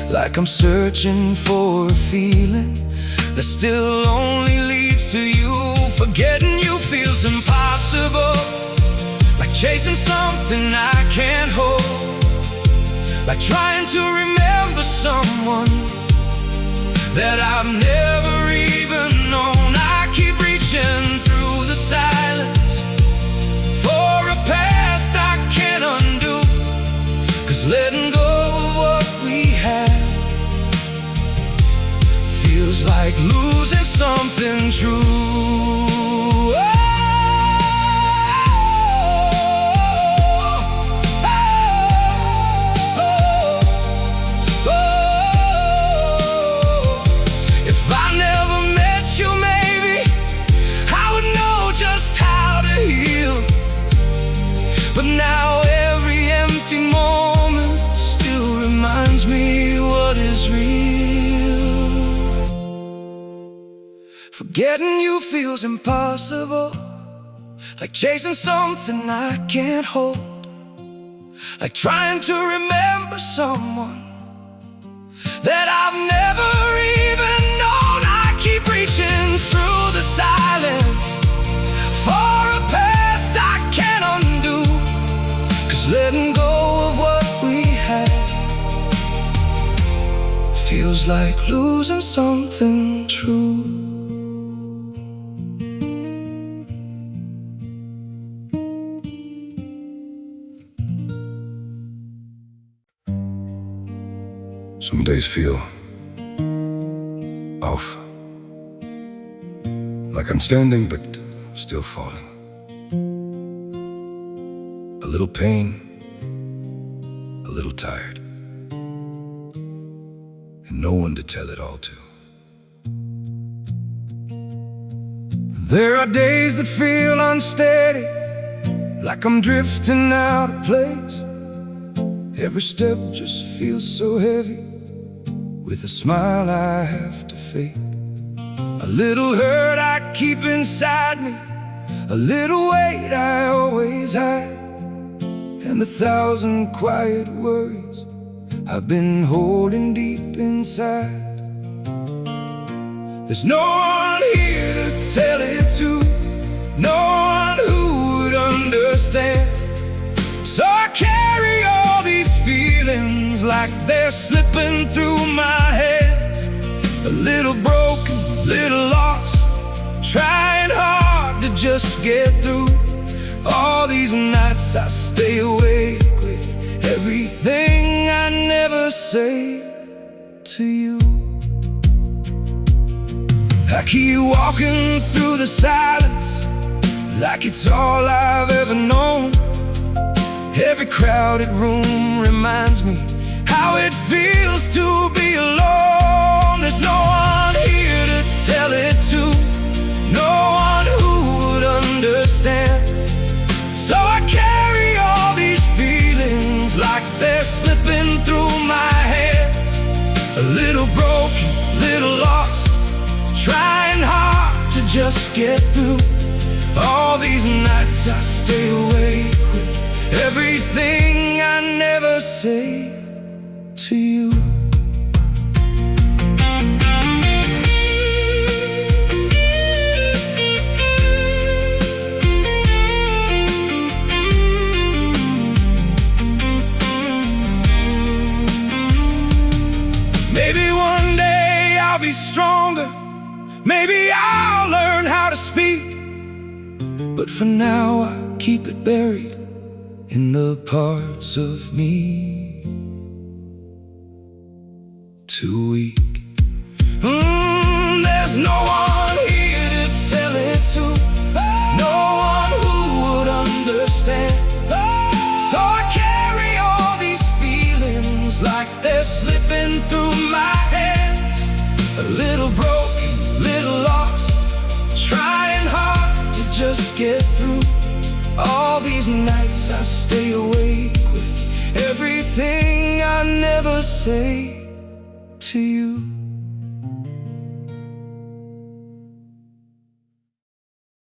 like I'm searching for a feeling that still only leads to you. Forgetting you feels impossible, like chasing something I can't hold, like trying to remember someone that I've never even known. I keep reaching through the silence for a past I can't undo, 'cause letting go of what we had feels like losing something true. If I never met you, maybe I would know just how to heal. But now every empty moment still reminds me what is real. Forgetting you feels impossible, like chasing something I can't hold, like trying to remember someone that I've never even known. I keep reaching through the silence for a past I can't undo, 'cause letting go of what we had feels like losing something true. Some days feel off, like I'm standing but still falling. A little pain, a little tired, and no one to tell it all to. There are days that feel unsteady, like I'm drifting out of place. Every step just feels so heavy, with a smile I have to fake. A little hurt I keep inside me, a little weight I always hide, and 1,000 quiet worries I've been holding deep inside. There's no one here to tell it to, no one who would understand. So I carry all these feelings like they're slipping through my hands. A little broken, little lost, trying hard to just get through. All these nights I stay awake with everything I never say to you. I keep walking through the silence like it's all I've ever known. Every crowded room reminds me how it feels to be alone. There's no one here to tell it to, no one who would understand. So I carry all these feelings like they're slipping through my hands. A little broken, little lost, trying hard to just get through. All these nights I stay awake with everything I never say to you. Maybe one day I'll be stronger, maybe I'll learn how to speak, but for now I keep it buried in the parts of me too weak. There's no one here to tell it to, no one who would understand. So I carry all these feelings like they're slipping through my hands. A little broken, little lost, trying hard to just get through. All these nights I stay awake with everything I never say to you.